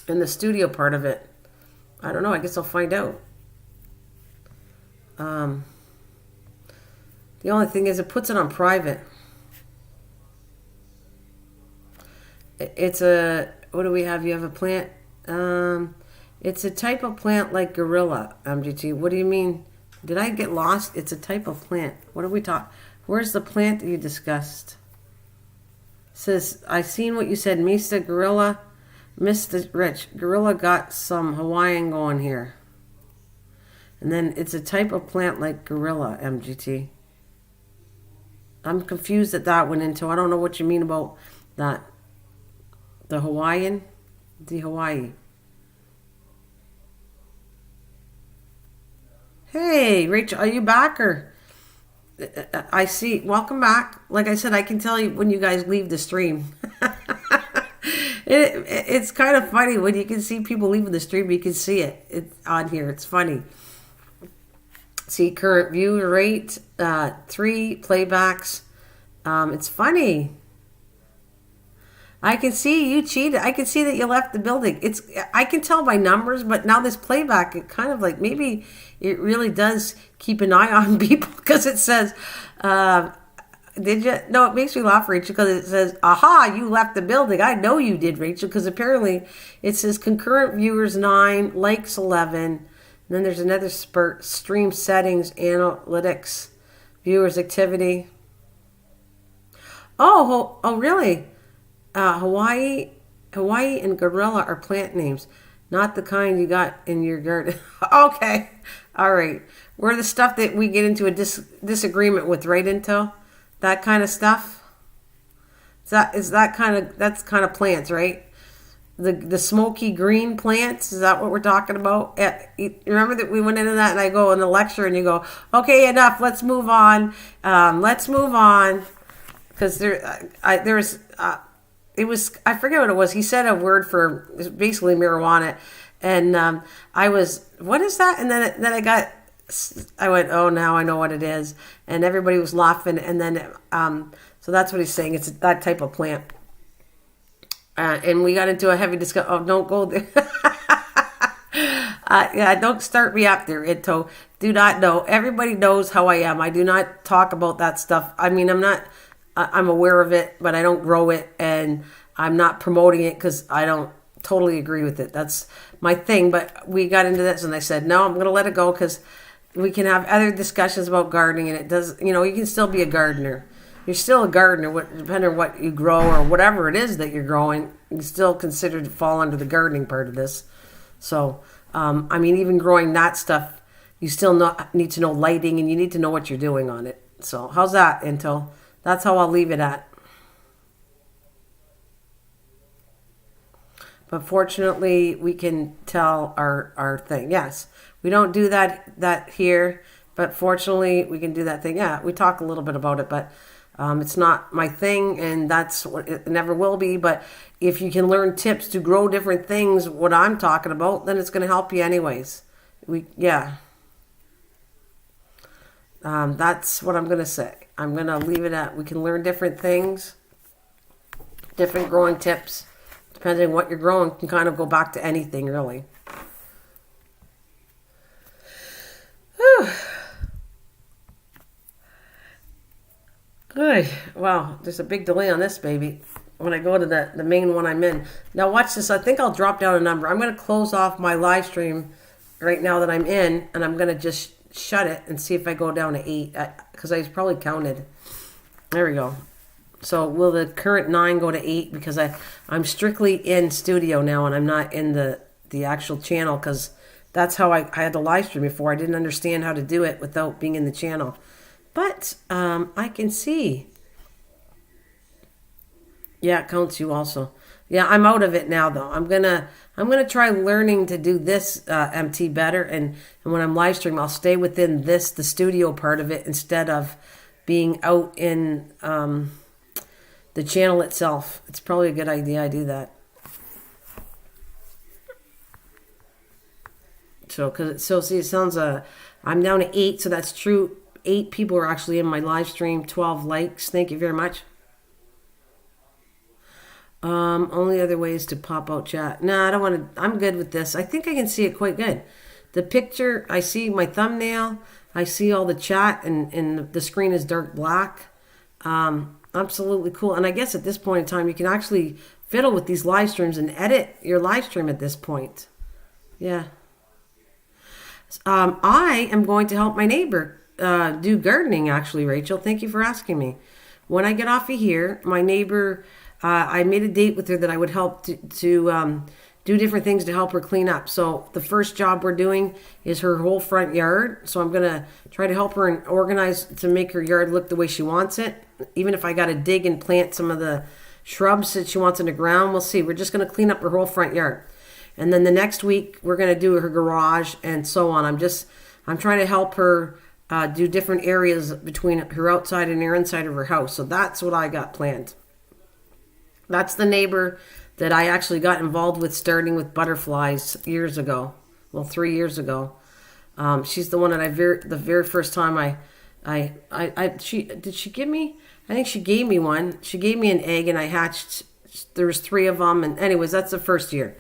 In the studio part of it. I don't know. I guess I'll find out. The only thing is it puts it on private. It's a, what do we have? You have a plant. It's a type of plant like gorilla, MGT. What do you mean? Did I get lost? It's a type of plant. What are we talking? Where's the plant that you discussed? It says, I seen what you said. Mr. Gorilla, Mr. Rich. Gorilla got some Hawaiian going here. And then it's a type of plant like gorilla, MGT. I'm confused at that one into. I don't know what you mean about that. The Hawaiian? The Hawaii. Hey, Rachel, are you back or? I see. Welcome back. Like I said, I can tell you when you guys leave the stream. It's kind of funny when you can see people leaving the stream. You can see it. It's on here. It's funny. See current view rate, 3 playbacks. It's funny. I can see you cheated. I can see that you left the building. I can tell by numbers, but now this playback, it kind of like maybe it really does keep an eye on people because it says, did you? No, it makes me laugh, Rachel, because it says, aha, you left the building. I know you did, Rachel, because apparently it says concurrent viewers 9, likes 11. And then there's another spurt, stream settings, analytics, viewers activity. Oh, really? Hawaii and gorilla are plant names, not the kind you got in your garden. Okay, all right. We're the stuff that we get into a disagreement with, right, Intel? That kind of stuff. That's kind of plants, right? The smoky green plants. Is that what we're talking about? Remember that we went into that, and I go in the lecture, and you go, okay, enough. Let's move on. Because it was, I forget what it was. He said a word for basically marijuana. And I was, what is that? And then I went, oh, now I know what it is. And everybody was laughing. And then, so that's what he's saying. It's that type of plant. And we got into a heavy discussion. Oh, don't go there. Yeah, don't start me up there, Ito. Do not know. Everybody knows how I am. I do not talk about that stuff. I mean, I'm aware of it, but I don't grow it, and I'm not promoting it because I don't totally agree with it. That's my thing. But we got into this, and I said, no, I'm going to let it go because we can have other discussions about gardening, and it does, you can still be a gardener. You're still a gardener, depending on what you grow or whatever it is that you're growing. You still consider to fall under the gardening part of this. So, even growing that stuff, you still need to know lighting, and you need to know what you're doing on it. So, how's that, Intel? That's how I'll leave it at. But fortunately, we can tell our thing. Yes, we don't do that here, but fortunately, we can do that thing. Yeah, we talk a little bit about it, but it's not my thing, and that's what it never will be. But if you can learn tips to grow different things, what I'm talking about, then it's going to help you anyways. That's what I'm going to say. I'm going to leave it at, we can learn different things, different growing tips. Depending on what you're growing, can kind of go back to anything, really. Whew. Good. Wow, there's a big delay on this, baby. When I go to the main one I'm in. Now watch this. I think I'll drop down a number. I'm going to close off my live stream right now that I'm in, and I'm going to just shut it and see if I go down to 8, because I probably counted. There we go. So will the current 9 go to 8, because I'm strictly in studio now, and I'm not in the actual channel, because that's how I had the live stream before. I didn't understand how to do it without being in the channel. But I can see. Yeah, it counts you also. Yeah, I'm out of it now, though. I'm gonna try learning to do this MT better, and when I'm live streaming, I'll stay within the studio part of it instead of being out in the channel itself. It's probably a good idea I do that. So, see, it sounds, I'm down to 8, so that's true. 8 people are actually in my live stream, 12 likes. Thank you very much. Only other ways to pop out chat. No, I don't want to, I'm good with this. I think I can see it quite good. The picture, I see my thumbnail, I see all the chat, and the screen is dark black. Absolutely cool. And I guess at this point in time, you can actually fiddle with these live streams and edit your live stream at this point. Yeah. I am going to help my neighbor do gardening, actually, Rachel. Thank you for asking me. When I get off of here, my neighbor, I made a date with her that I would help to do different things to help her clean up. So the first job we're doing is her whole front yard. So I'm going to try to help her and organize to make her yard look the way she wants it. Even if I got to dig and plant some of the shrubs that she wants in the ground, we'll see. We're just going to clean up her whole front yard. And then the next week, we're going to do her garage and so on. I'm trying to help her do different areas between her outside and her inside of her house. So that's what I got planned. That's the neighbor that I actually got involved with starting with butterflies years ago. Well, 3 years ago. She's the one that the very first time she give me? I think she gave me one. She gave me an egg and I hatched. There was 3 of them. And anyways, that's the first year.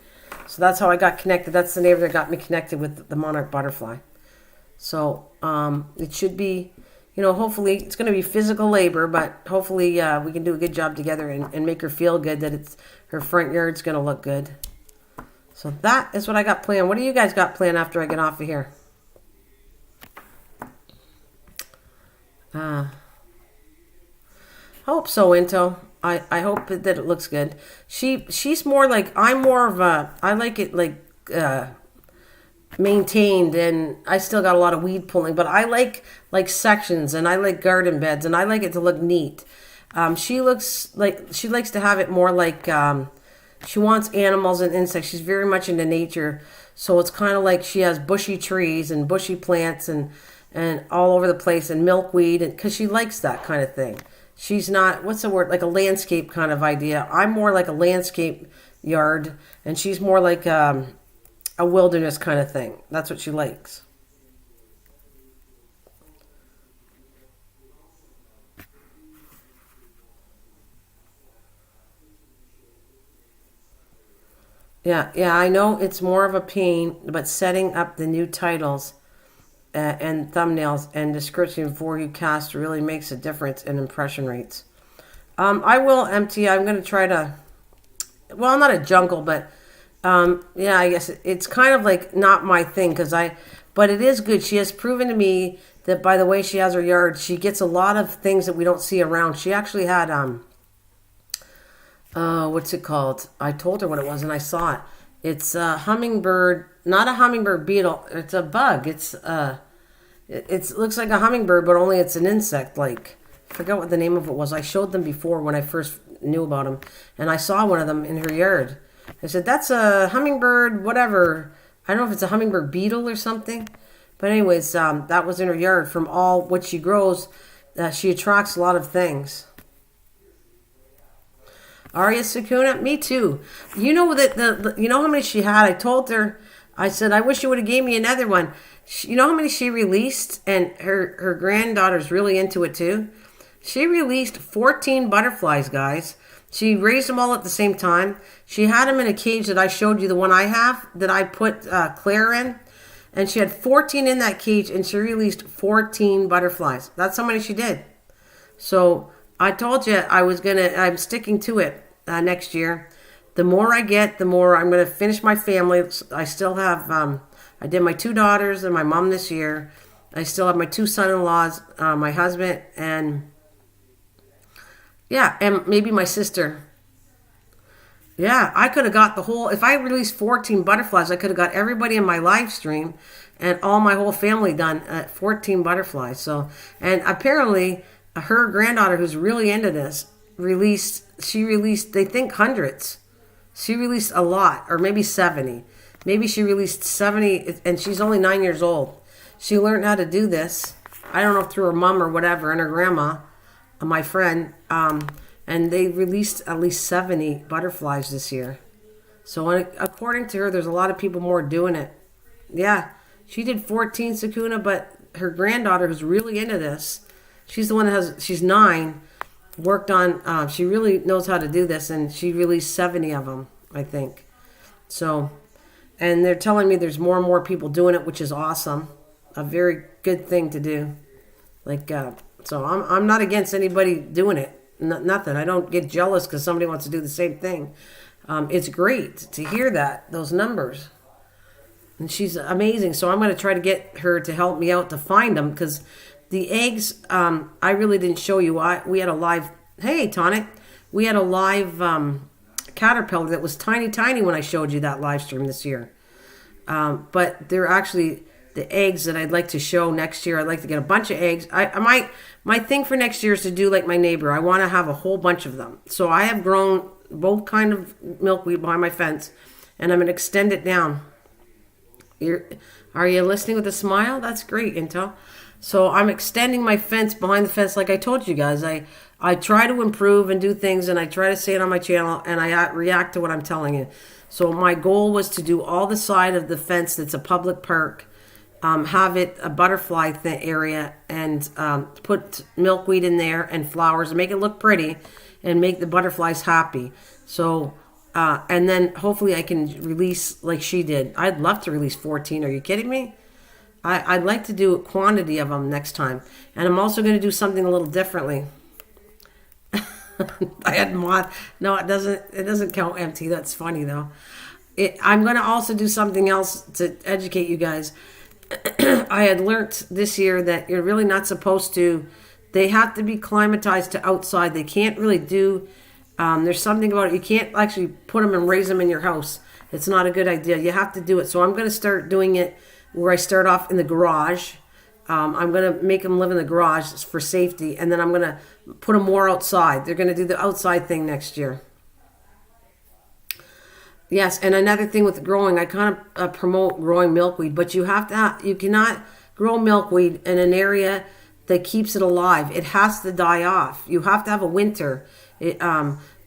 So that's how I got connected. That's the neighbor that got me connected with the monarch butterfly. So it should be, hopefully it's going to be physical labor, but hopefully we can do a good job together and make her feel good that her front yard's going to look good. So that is what I got planned. What do you guys got planned after I get off of here? Hope so, Into. I hope that it looks good. She's more like, I'm more of I like it like maintained, and I still got a lot of weed pulling, but I like sections, and I like garden beds, and I like it to look neat. She looks like she likes to have it more like she wants animals and insects. She's very much into nature, so it's kind of like she has bushy trees and bushy plants and all over the place, and milkweed, and because she likes that kind of thing. She's not, what's the word, like a landscape kind of idea. I'm more like a landscape yard, and she's more like a wilderness kind of thing. That's what she likes. Yeah, I know it's more of a pain, but setting up the new titles and thumbnails and description before you cast really makes a difference in impression rates. I will empty. I'm going to try to, well, not a jungle, but I guess it's kind of like not my thing but it is good. She has proven to me that by the way she has her yard, she gets a lot of things that we don't see around. She actually had, what's it called? I told her what it was and I saw it. It's a hummingbird, not a hummingbird beetle. It's a bug. It looks like a hummingbird, but only it's an insect. Like, I forgot what the name of it was. I showed them before when I first knew about them, and I saw one of them in her yard. I said, that's a hummingbird, whatever. I don't know if it's a hummingbird beetle or something. But anyways, that was in her yard. From all what she grows, she attracts a lot of things. Arya Sakuna, me too. You know that you know how many she had? I told her, I said, I wish you would have gave me another one. You know how many she released? And her granddaughter's really into it too. She released 14 butterflies, guys. She raised them all at the same time. She had them in a cage that I showed you, the one I have, that I put Claire in. And she had 14 in that cage, and she released 14 butterflies. That's how many she did. So I told you I'm sticking to it next year. The more I get, the more I'm going to finish my family. I still have, I did my 2 daughters and my mom this year. I still have my 2 son-in-laws, my husband, and maybe my sister. Yeah, I could have got if I released 14 butterflies, I could have got everybody in my live stream and all my whole family done at 14 butterflies. So, and apparently her granddaughter, who's really into this, she released, they think hundreds. She released a lot, or maybe 70. Maybe she released 70, and she's only 9 years old. She learned how to do this. I don't know if through her mom or whatever, and her grandma, my friend, and they released at least 70 butterflies this year. So according to her, there's a lot of people more doing it. Yeah, She did 14 Sakuna, but her granddaughter, who's really into this, she's the one that she's 9, worked on, she really knows how to do this, and she released 70 of them, I think. So, and they're telling me there's more and more people doing it, which is awesome. A very good thing to do. Like, so I'm not against anybody doing it. Nothing. I don't get jealous because somebody wants to do the same thing. It's great to hear those numbers. And she's amazing. So I'm going to try to get her to help me out to find them, because the eggs, I really didn't show you. We had a live, hey, Tonic, we had a live caterpillar that was tiny, tiny when I showed you that live stream this year. But they're actually the eggs that I'd like to show next year. I'd like to get a bunch of eggs. My thing for next year is to do like my neighbor. I want to have a whole bunch of them. So I have grown both kind of milkweed behind my fence, and I'm going to extend it down. Are you listening with a smile? That's great, Intel. So I'm extending my fence behind the fence, like I told you guys. I try to improve and do things, and I try to say it on my channel, and I react to what I'm telling you. So my goal was to do all the side of the fence that's a public park, have it a butterfly area, and put milkweed in there and flowers and make it look pretty and make the butterflies happy. So, and then hopefully I can release like she did. I'd love to release 14. Are you kidding me? I'd like to do a quantity of them next time. And I'm also going to do something a little differently. I had mod. No, it doesn't count empty. That's funny though. I'm going to also do something else to educate you guys. I had learnt this year that you're really not supposed to. They have to be climatized to outside. They can't really do. There's something about it. You can't actually put them and raise them in your house. It's not a good idea. You have to do it. So I'm going to start doing it where I start off in the garage. I'm going to make them live in the garage for safety, and then I'm going to put them more outside. They're going to do the outside thing next year. Yes, and another thing with growing, I kind of promote growing milkweed, but you cannot grow milkweed in an area that keeps it alive. It has to die off. You have to have a winter,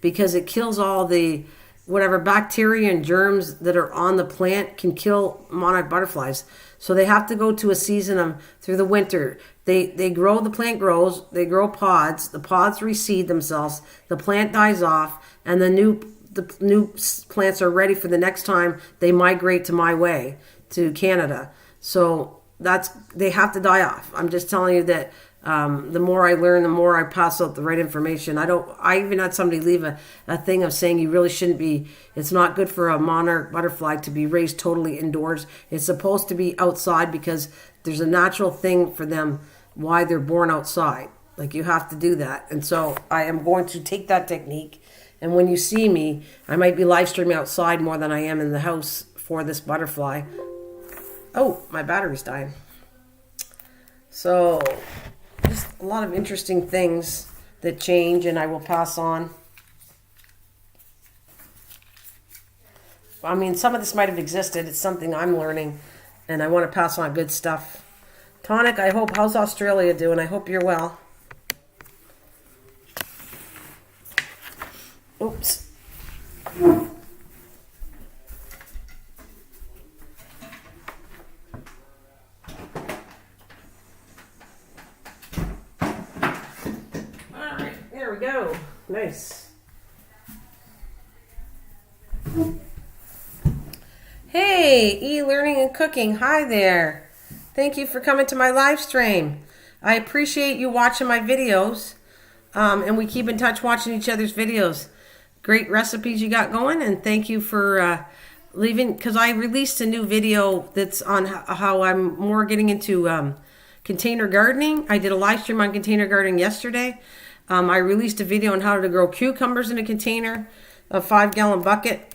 because it kills all the whatever bacteria and germs that are on the plant can kill monarch butterflies. So they have to go to a season through the winter. They grow, the plant grows, they grow pods, the pods reseed themselves, the plant dies off, and the new plants are ready for the next time they migrate to my way, to Canada. So they have to die off. I'm just telling you that the more I learn, the more I pass out the right information. I even had somebody leave a thing of saying you really shouldn't be, it's not good for a monarch butterfly to be raised totally indoors. It's supposed to be outside because there's a natural thing for them why they're born outside. Like you have to do that. And so I am going to take that technique. And when you see me, I might be live streaming outside more than I am in the house for this butterfly. Oh, my battery's dying. So, just a lot of interesting things that change, and I will pass on. I mean, some of this might have existed. It's something I'm learning, and I want to pass on good stuff. Tonic, how's Australia doing? I hope you're well. Oops. Alright, there we go. Nice. Hey, e-learning and cooking. Hi there. Thank you for coming to my live stream. I appreciate you watching my videos. And we keep in touch watching each other's videos. Great recipes you got going, and thank you for leaving, because I released a new video that's on how I'm more getting into container gardening. I did a live stream on container gardening yesterday. I released a video on how to grow cucumbers in a container, a 5-gallon bucket.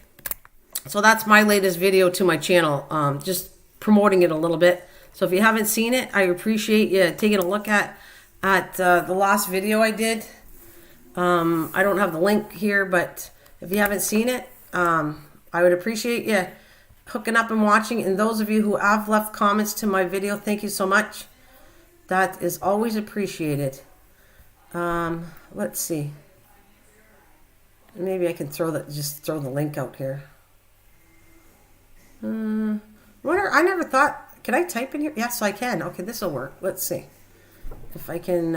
So that's my latest video to my channel, just promoting it a little bit. So if you haven't seen it, I appreciate you taking a look at the last video I did. I don't have the link here, but if you haven't seen it, I would appreciate you hooking up and watching. And those of you who have left comments to my video, thank you so much. That is always appreciated. Let's see. Maybe I can just throw the link out here. I never thought can I type in here? Yes, I can. Okay, this will work. Let's see if I can.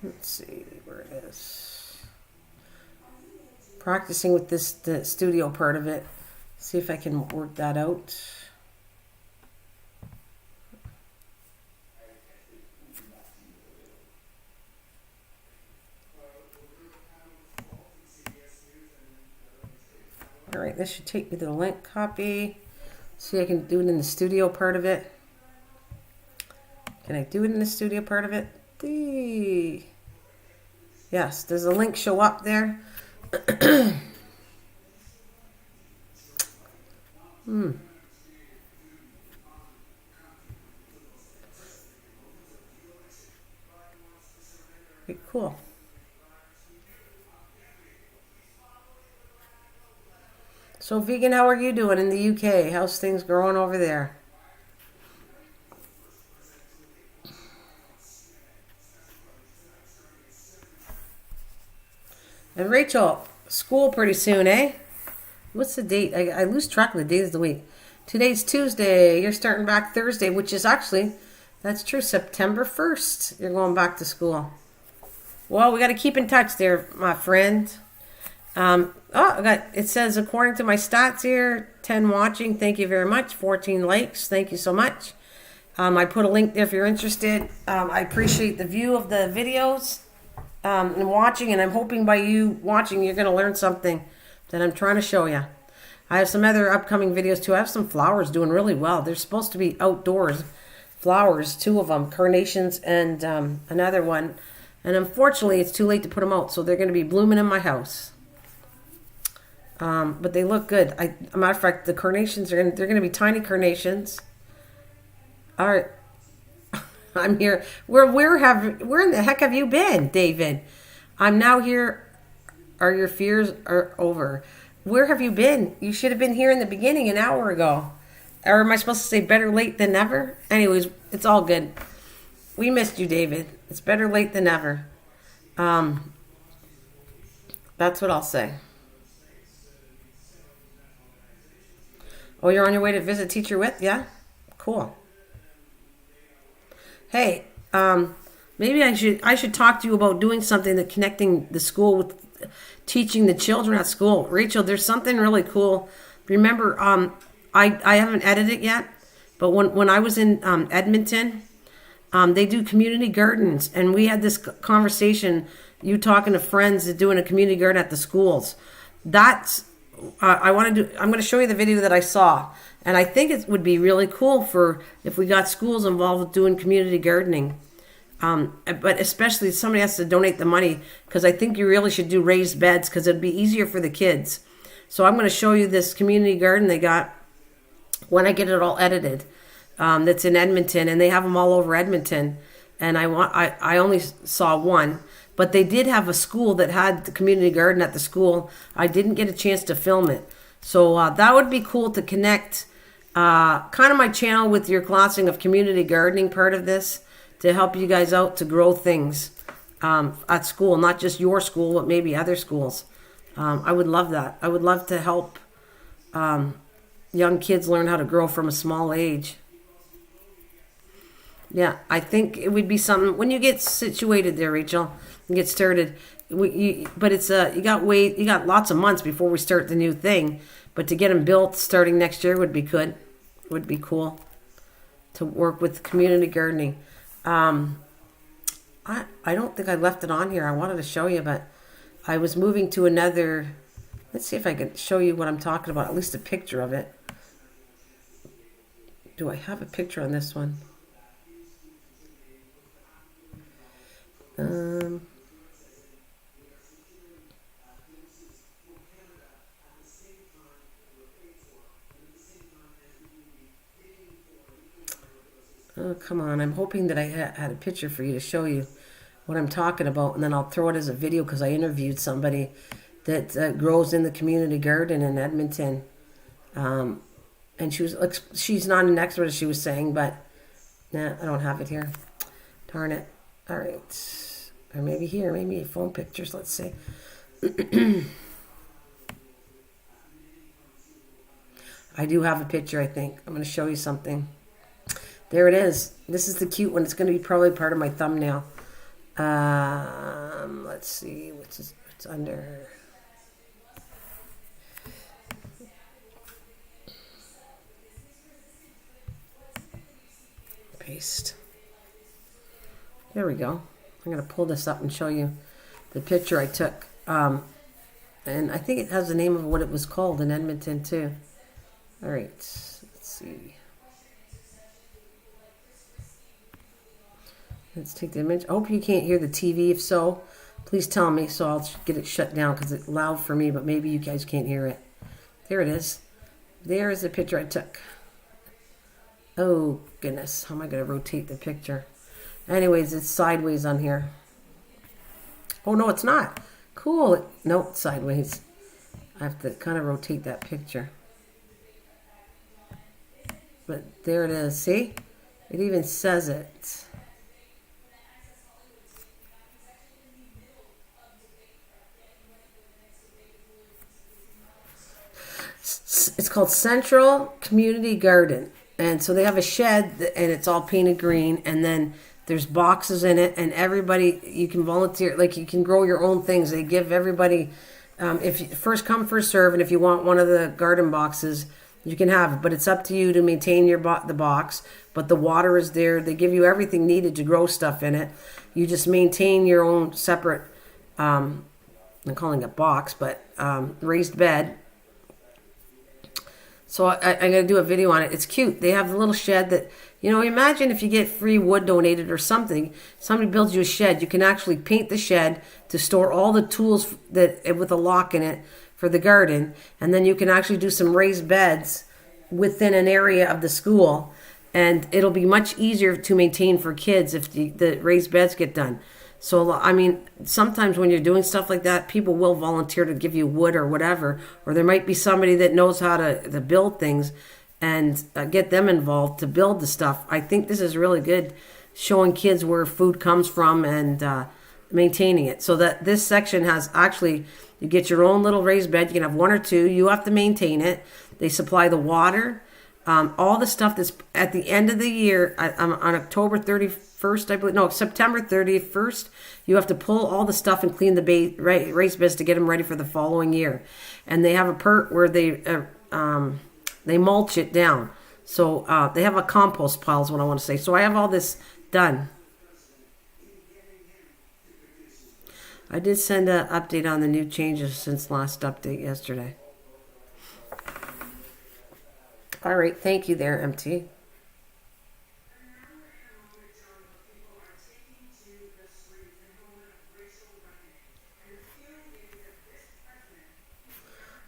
Let's see where it is. Practicing with the studio part of it. See if I can work that out. All right, this should take me to the link copy. See, I can do it in the studio part of it. Can I do it in the studio part of it? Yes, does the link show up there? Okay, cool. So, Vegan, how are you doing in the UK? How's things growing over there? And Rachel, school pretty soon, eh? What's the date? I lose track of the days of the week. Today's Tuesday. You're starting back Thursday, which is actually, that's true, September 1st. You're going back to school. Well, we got to keep in touch there, my friend. It says, according to my stats here, 10 watching. Thank you very much. 14 likes. Thank you so much. I put a link there if you're interested. I appreciate the view of the videos and watching, and I'm hoping by you watching, you're going to learn something that I'm trying to show you. I have some other upcoming videos too. I have some flowers doing really well. They're supposed to be outdoors flowers, 2 of them, carnations and another one. And unfortunately, it's too late to put them out, so they're going to be blooming in my house. But they look good. As a matter of fact, the carnations they're going to be tiny carnations. All right, I'm here. Where in the heck have you been, David? I'm now here. Are your fears are over? Where have you been? You should have been here in the beginning an hour ago. Or am I supposed to say better late than never? Anyways, it's all good. We missed you, David. It's better late than never. That's what I'll say. Oh, you're on your way to visit teacher with? Yeah? Cool. Hey, maybe I should talk to you about doing something that connecting the school with teaching the children at school. Rachel, there's something really cool. Remember, I haven't edited it yet, but when I was in Edmonton, they do community gardens, and we had this conversation, you talking to friends that doing a community garden at the schools. That's I'm going to show you the video that I saw, and I think it would be really cool for if we got schools involved with doing community gardening. But especially somebody has to donate the money, because I think you really should do raised beds, because it'd be easier for the kids. So I'm going to show you this community garden they got when I get it all edited. That's in Edmonton, and they have them all over Edmonton. And I only saw one, but they did have a school that had the community garden at the school. I didn't get a chance to film it, so that would be cool to connect kind of my channel with your classing of community gardening part of this, to help you guys out to grow things at school, not just your school, but maybe other schools. I would love that. I would love to help young kids learn how to grow from a small age. Yeah, I think it would be something when you get situated there, Rachel, and get started. But it's you got lots of months before we start the new thing. But to get them built starting next year would be good. Would be cool to work with community gardening. I don't think I left it on here. I wanted to show you, but I was moving to another. Let's see if I can show you what I'm talking about. At least a picture of it. Do I have a picture on this one? Oh, come on. I'm hoping that I had a picture for you to show you what I'm talking about, and then I'll throw it as a video, because I interviewed somebody that grows in the community garden in Edmonton. And she's not an expert, as she was saying, but nah, I don't have it here. Darn it. All right. Or maybe here, maybe phone pictures. Let's see. I do have a picture, I think. I'm going to show you something. There it is. This is the cute one. It's going to be probably part of my thumbnail. Let's see. What's under? Paste. There we go. I'm going to pull this up and show you the picture I took. And I think it has the name of what it was called in Edmonton too. All right, let's see. Let's take the image. I hope you can't hear the TV. If so, please tell me so I'll get it shut down because it's loud for me, but maybe you guys can't hear it. There it is. There is the picture I took. Oh, goodness. How am I going to rotate the picture? Anyways, it's sideways on here. Oh, no, it's not. Cool. Nope, it's sideways. I have to kind of rotate that picture. But there it is. See? It even says it. It's called Central Community Garden. And so they have a shed and it's all painted green. And then there's boxes in it. And everybody, you can volunteer. Like you can grow your own things. They give everybody, if you, first come, first serve. And if you want one of the garden boxes, you can have it. But it's up to you to maintain the box. But the water is there. They give you everything needed to grow stuff in it. You just maintain your own separate, I'm calling it box, but raised bed. So I'm going to do a video on it. It's cute. They have the little shed that, imagine if you get free wood donated or something. Somebody builds you a shed. You can actually paint the shed to store all the tools that with a lock in it for the garden. And then you can actually do some raised beds within an area of the school. And it'll be much easier to maintain for kids if the raised beds get done. So, I mean, sometimes when you're doing stuff like that, people will volunteer to give you wood or whatever. Or there might be somebody that knows how to build things and get them involved to build the stuff. I think this is really good, showing kids where food comes from and maintaining it. So that this section has actually, you get your own little raised bed. You can have one or two. You have to maintain it. They supply the water. All the stuff that's at the end of the year, on October 31st, I believe, no, September 31st, you have to pull all the stuff and clean the raised beds to get them ready for the following year. And they have a part where they mulch it down. So they have a compost pile is what I want to say. So I have all this done. I did send an update on the new changes since last update yesterday. All right, thank you there, MT.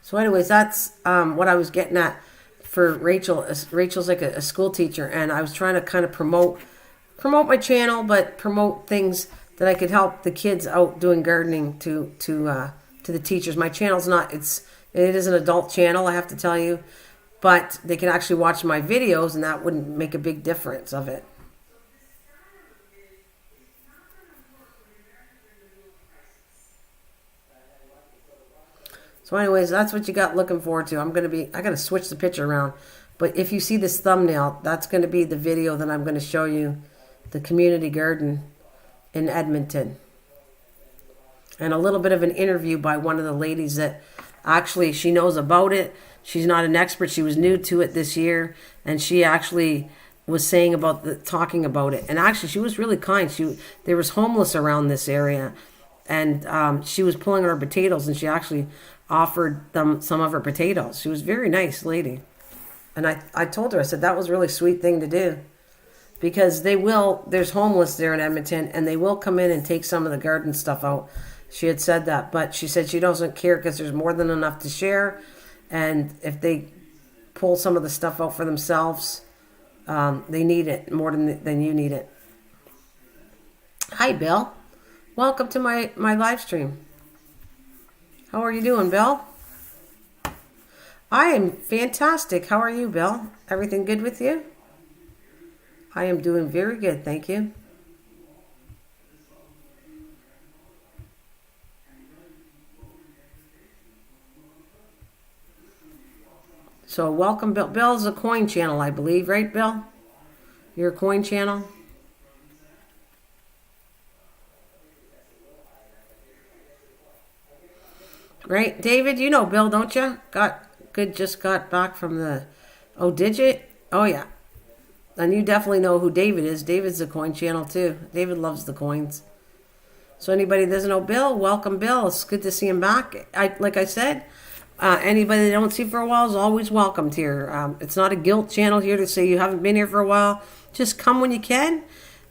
So anyways, that's what I was getting at for Rachel. Rachel's like a school teacher, and I was trying to kind of promote my channel, but promote things that I could help the kids out doing gardening to the teachers. My channel's not, it is an adult channel, I have to tell you. But they can actually watch my videos, and that wouldn't make a big difference of it. So anyways, that's what you got looking forward to. I got to switch the picture around. But if you see this thumbnail, that's going to be the video that I'm going to show you, the community garden in Edmonton. And a little bit of an interview by one of the ladies that actually, she knows about it. She's not an expert. She was new to it this year, and she actually was saying talking about it. And actually, she was really kind. There was homeless around this area, and she was pulling her potatoes, and she actually offered them some of her potatoes. She was a very nice lady. And I told her, I said, that was a really sweet thing to do. Because there's homeless there in Edmonton, and they will come in and take some of the garden stuff out. She had said that, but she said she doesn't care because there's more than enough to share. And if they pull some of the stuff out for themselves, they need it more than you need it. Hi, Bill. Welcome to my live stream. How are you doing, Bill? I am fantastic. How are you, Bill? Everything good with you? I am doing very good, thank you. So welcome, Bill. Bill's a coin channel, I believe, right, Bill? You're a coin channel? Right? David, you know Bill, don't you? Just got back from the... Oh, did you? Oh, yeah. And you definitely know who David is. David's a coin channel, too. David loves the coins. So anybody that doesn't know Bill, welcome, Bill. It's good to see him back. Like I said, anybody that don't see for a while is always welcomed here. It's not a guilt channel here to say you haven't been here for a while. Just come when you can.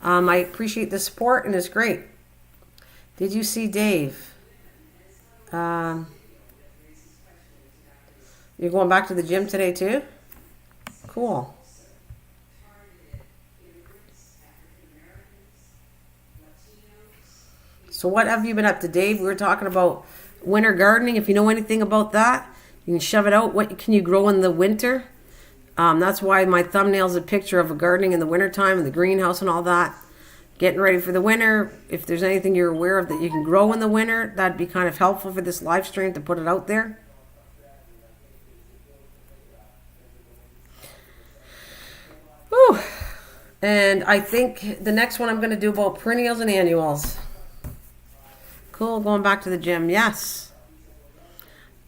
I appreciate the support, and it's great. Did you see Dave? You're going back to the gym today, too? Cool. So what have you been up to, Dave? We were talking about winter gardening. If you know anything about that, you can shove it out. What can you grow in the winter? That's why my thumbnail's a picture of a gardening in the wintertime and the greenhouse and all that. Getting ready for the winter. If there's anything you're aware of that you can grow in the winter, that'd be kind of helpful for this live stream to put it out there. Whew. And I think the next one I'm going to do about perennials and annuals. Cool, going back to the gym, yes.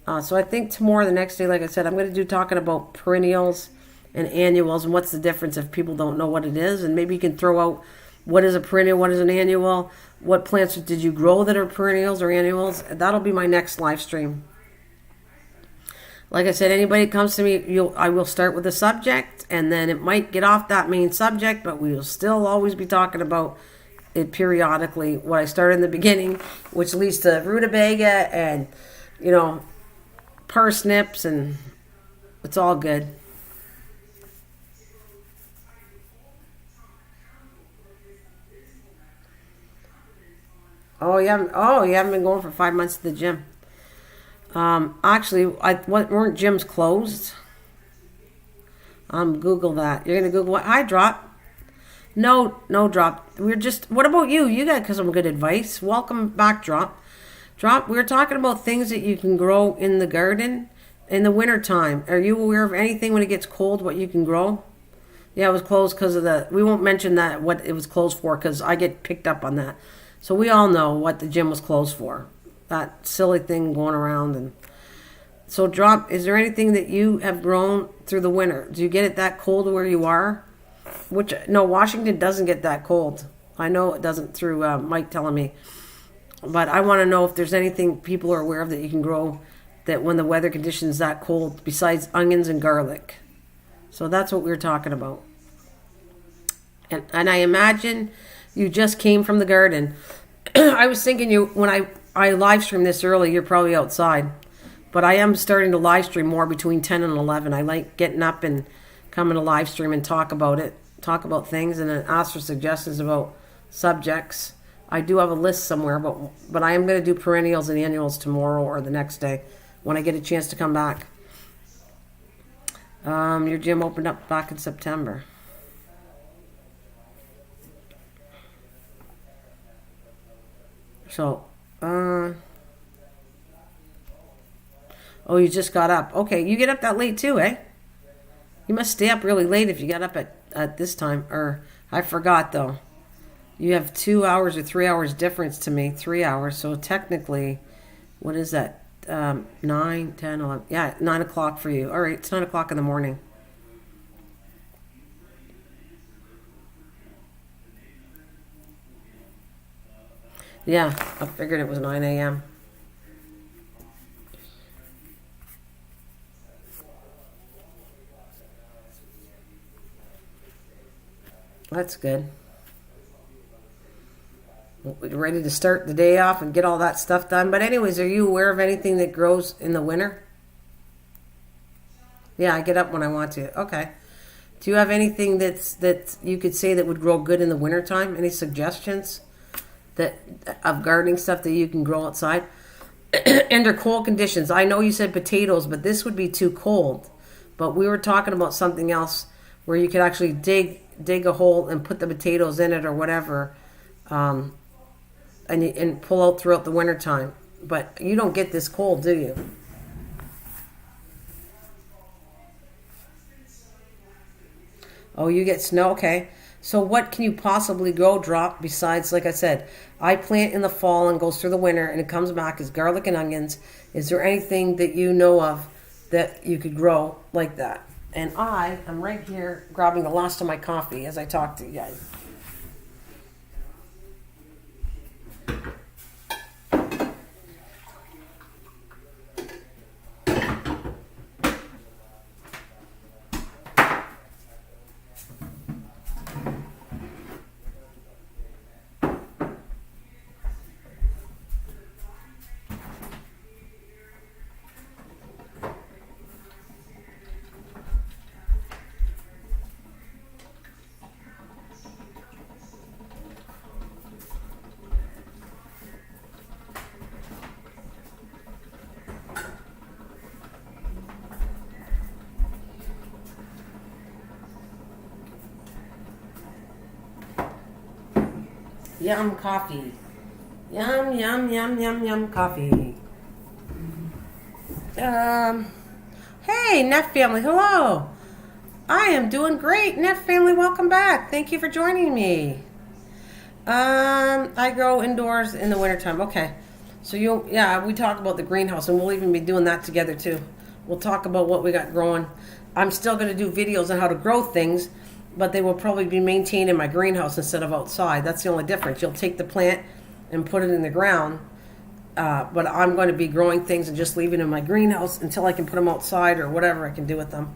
So I think tomorrow, the next day, like I said, I'm going to do talking about perennials and annuals and what's the difference if people don't know what it is. And maybe you can throw out what is a perennial, what is an annual, what plants did you grow that are perennials or annuals. That'll be my next live stream. Like I said, anybody that comes to me, I will start with a subject, and then it might get off that main subject, but we will still always be talking about it periodically, what I started in the beginning, which leads to rutabaga and, parsnips, and it's all good. Oh, you haven't been going for 5 months to the gym. Actually, weren't gyms closed? Google that. You're gonna Google what? Hi, Drop. No, Drop. What about you? You got some good advice. Welcome back, Drop. Drop, we were talking about things that you can grow in the garden in the wintertime. Are you aware of anything when it gets cold, what you can grow? Yeah, it was closed because of we won't mention that, what it was closed for, because I get picked up on that. So we all know what the gym was closed for. That silly thing going around. And so, Drop, is there anything that you have grown through the winter? Do you get it that cold where you are? No, Washington doesn't get that cold. I know it doesn't through Mike telling me. But I want to know if there's anything people are aware of that you can grow that when the weather conditions that cold, besides onions and garlic. So that's what we were talking about. And I imagine you just came from the garden. I was thinking when I live stream this early, you're probably outside. But I am starting to live stream more between 10 and 11. I like getting up and coming to live stream and talk about things, and then ask for suggestions about subjects. I do have a list somewhere, but I am going to do perennials and annuals tomorrow or the next day when I get a chance to come back. Your gym opened up back in September. So, oh, you just got up. Okay, you get up that late too, eh? You must stay up really late if you got up at this time. Or, I forgot though. You have 2 hours or 3 hours difference to me. 3 hours. So technically, what is that? 9, 10, 11. Yeah, 9 o'clock for you. All right, it's 9 o'clock in the morning. Yeah, I figured it was 9 a.m. That's good. We're ready to start the day off and get all that stuff done. But anyways, are you aware of anything that grows in the winter? Yeah, I get up when I want to. Okay. Do you have anything that you could say that would grow good in the wintertime? Any suggestions of gardening stuff that you can grow outside? Under cold conditions. I know you said potatoes, but this would be too cold. But we were talking about something else where you could actually dig a hole and put the potatoes in it or whatever. And pull out throughout the wintertime. But you don't get this cold, do you? Oh, you get snow? Okay. So what can you possibly grow drop besides, like I said, I plant in the fall and goes through the winter and it comes back as garlic and onions. Is there anything that you know of that you could grow like that? And I am right here grabbing the last of my coffee as I talk to you guys. Yum coffee. Yum, yum, yum, yum, yum coffee. Hey, Neff family, hello. I am doing great. Neff family, welcome back. Thank you for joining me. I grow indoors in the wintertime. Okay. So we talk about the greenhouse, and we'll even be doing that together too. We'll talk about what we got growing. I'm still going to do videos on how to grow things, but they will probably be maintained in my greenhouse instead of outside. That's the only difference. You'll take the plant and put it in the ground, but I'm going to be growing things and just leaving in my greenhouse until I can put them outside or whatever I can do with them.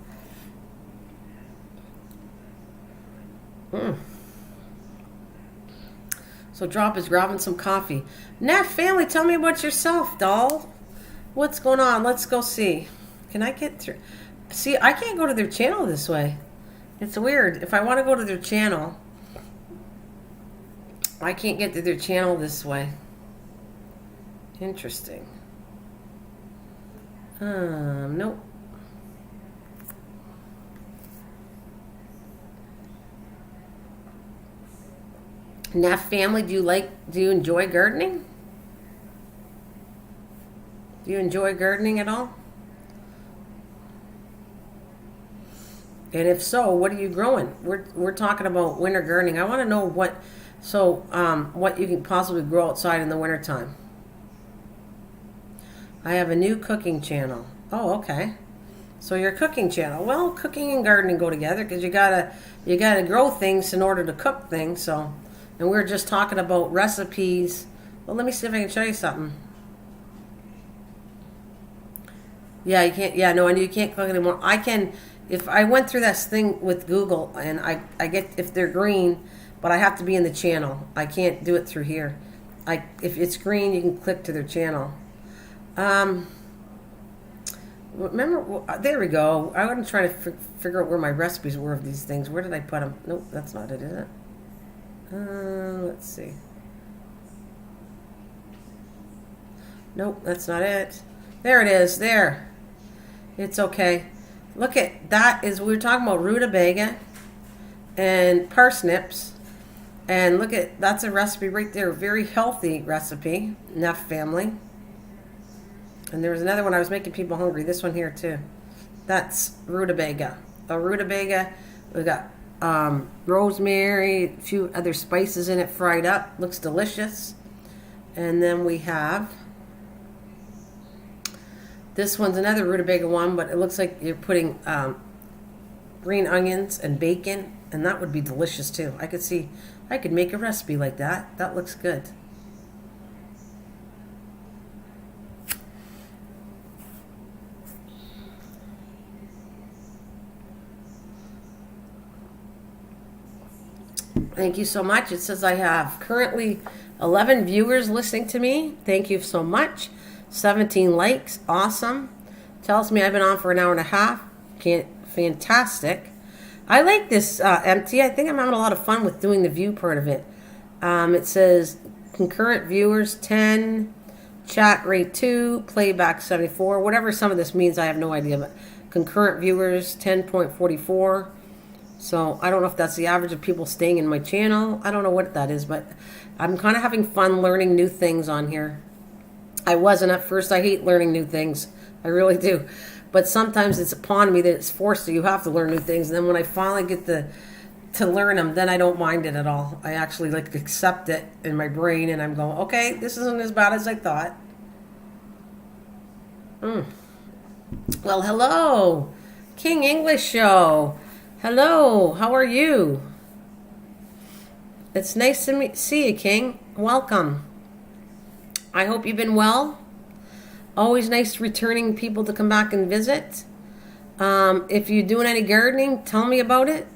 So Drop is grabbing some coffee. Neff family, tell me about yourself, doll. What's going on? Let's go see. Can I get through? See, I can't go to their channel this way. It's weird. If I want to go to their channel, I can't get to their channel this way. Interesting. Nope. Neff family, do you enjoy gardening? Do you enjoy gardening at all? And if so, what are you growing? We're talking about winter gardening. I want to know what you can possibly grow outside in the wintertime. I have a new cooking channel. Oh, okay. So your cooking channel. Well, cooking and gardening go together because you gotta grow things in order to cook things. So, and we're just talking about recipes. Well, let me see if I can show you something. Yeah, you can't. Yeah, no, I know you can't cook anymore. I can. If I went through this thing with Google and I get if they're green, but I have to be in the channel. I can't do it through here. If it's green, you can click to their channel. Remember, there we go. I wasn't trying to figure out where my recipes were of these things. Where did I put them? Nope, that's not it, is it? Let's see. Nope, that's not it. There it is. There. It's okay. Look at that. We were talking about rutabaga and parsnips. And look at, that's a recipe right there. Very healthy recipe. Neff family. And there was another one I was making people hungry. This one here too. That's rutabaga. A rutabaga. We got rosemary, a few other spices in it fried up. Looks delicious. And then we have, this one's another rutabaga one, but it looks like you're putting green onions and bacon, and that would be delicious too. I could make a recipe like that. That looks good. Thank you so much. It says I have currently 11 viewers listening to me. Thank you so much. 17 likes. Awesome. Tells me I've been on for an hour and a half. Fantastic. I like this empty. I think I'm having a lot of fun with doing the view part of it. It says concurrent viewers 10, chat rate 2, playback 74. Whatever some of this means, I have no idea. But concurrent viewers 10.44. So I don't know if that's the average of people staying in my channel. I don't know what that is, but I'm kind of having fun learning new things on here. I wasn't at first. I hate learning new things. I really do. but sometimes it's upon me that it's forced to. You have to learn new things. And then when I finally get to learn them, then I don't mind it at all. I actually like accept it in my brain, and I'm going, okay, this isn't as bad as I thought. Well, hello, King English Show. Hello, how are you? It's nice to see you, King. Welcome. I hope you've been well. Always nice returning people to come back and visit. If you're doing any gardening, tell me about it.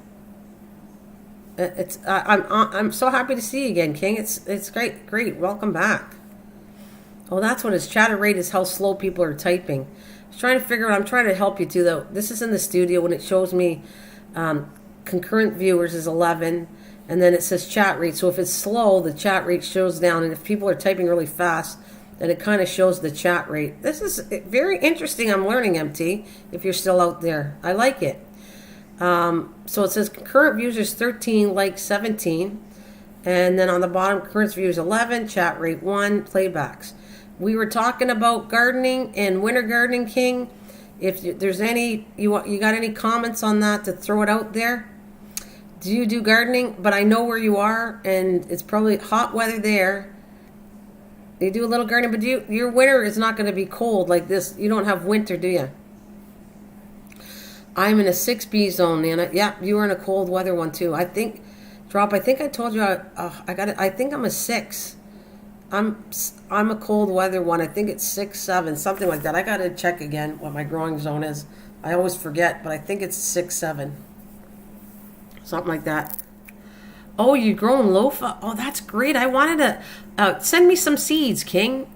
I'm so happy to see you again, King. It's great. Welcome back. Oh, that's what his chatter rate is. How slow people are typing. I was trying to figure out. I'm trying to help you too, though. This is in the studio, and it shows me concurrent viewers is 11, and then it says chat rate. So if it's slow, the chat rate shows down, and if people are typing really fast, then it kind of shows the chat rate. This is very interesting. I'm learning, MT. If you're still out there, I like it. So it says concurrent views is 13, like 17, and then on the bottom, current views 11, chat rate 1, playbacks. We were talking about gardening and winter gardening, King. If there's any, you got any comments on that to throw it out there? Do you do gardening? But I know where you are, and it's probably hot weather there. You do a little gardening, but your winter is not going to be cold like this. You don't have winter, do you? I'm in a 6B zone, Nana. Yeah, you were in a cold weather one too. I think I told you I think I'm a 6. I'm a cold weather one. I think it's 6, 7, something like that. I got to check again what my growing zone is. I always forget, but I think it's 6, 7, something like that. Oh, you're growing lofa. Oh, that's great. I wanted to send me some seeds, King.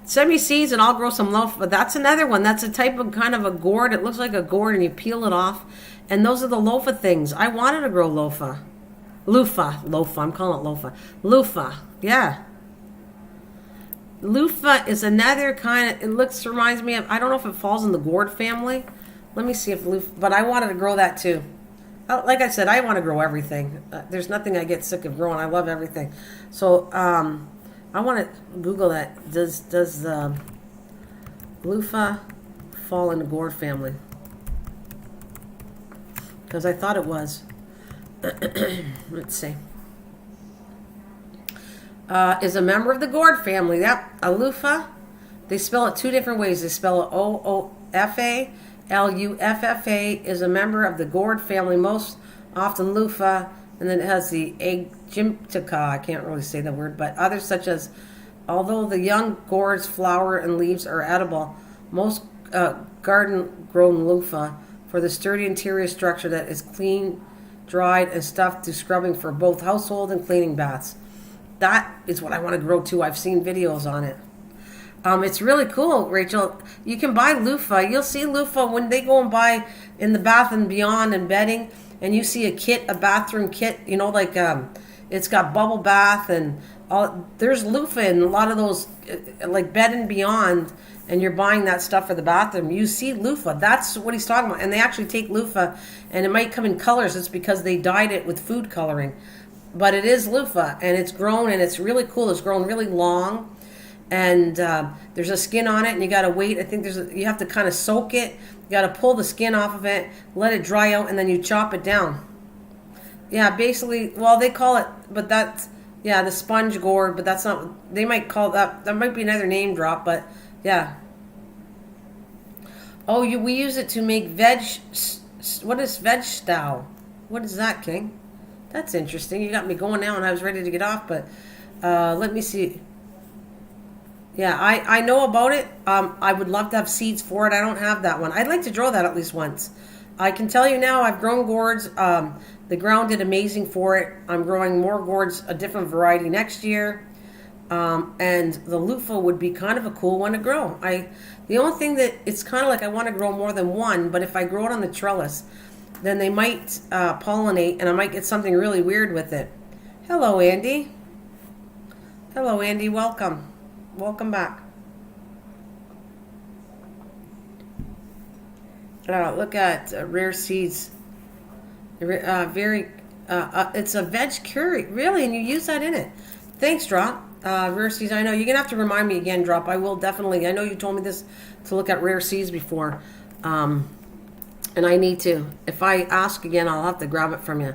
Send me seeds and I'll grow some lofa. That's another one. That's a type of kind of a gourd. It looks like a gourd and you peel it off. And those are the lofa things. I wanted to grow lofa. Lofa. I'm calling it lofa. Lofa. Yeah. Loofah is another kind of, reminds me of, I don't know if it falls in the gourd family. Let me see if loofah, but I wanted to grow that too. Like I said, I want to grow everything. There's nothing I get sick of growing. I love everything. So I want to Google that. Does loofah fall in the gourd family? Because I thought it was. Let's see. Is a member of the gourd family. Yep, a loofah. They spell it two different ways. They spell it O-O-F-A. L-U-F-F-A is a member of the gourd family, most often loofah, and then it has the Aegyptica. I can't really say the word, but others such as, although the young gourd's flower and leaves are edible, most garden-grown loofah for the sturdy interior structure that is clean, dried, and stuffed to scrubbing for both household and cleaning baths. That is what I want to grow too. I've seen videos on it. It's really cool, Rachel. You can buy loofah. You'll see loofah when they go and buy in the Bath and Beyond and bedding, and you see a bathroom kit, like it's got bubble bath and all. There's loofah in a lot of those, like Bed and Beyond, and you're buying that stuff for the bathroom. You see loofah. That's what he's talking about. And they actually take loofah, and it might come in colors. It's because they dyed it with food coloring. But it is loofah, and it's grown, and it's really cool. It's grown really long, and there's a skin on it, and you got to wait. I think you have to kind of soak it. You got to pull the skin off of it, let it dry out, and then you chop it down. Yeah, basically, well, they call it, but that's, yeah, the sponge gourd, but that's not, they might call that might be another name drop, but yeah. Oh, we use it to make what is veg stow? What is that, King? That's interesting. You got me going now, and I was ready to get off, but let me see. Yeah, I know about it. I would love to have seeds for it. I don't have that one. I'd like to grow that at least once. I can tell you now, I've grown gourds. The ground did amazing for it. I'm growing more gourds, a different variety next year. And the loofah would be kind of a cool one to grow. The only thing that it's kind of like I want to grow more than one, but if I grow it on the trellis, then they might pollinate, and I might get something really weird with it. Hello, Andy. Hello, Andy. Welcome. Welcome back. Look at Rare Seeds. It's a veg curry, really, and you use that in it. Thanks, Drop. Rare Seeds, I know. You're going to have to remind me again, Drop. I will definitely. I know you told me this to look at Rare Seeds before. And I need to, if I ask again, I'll have to grab it from you.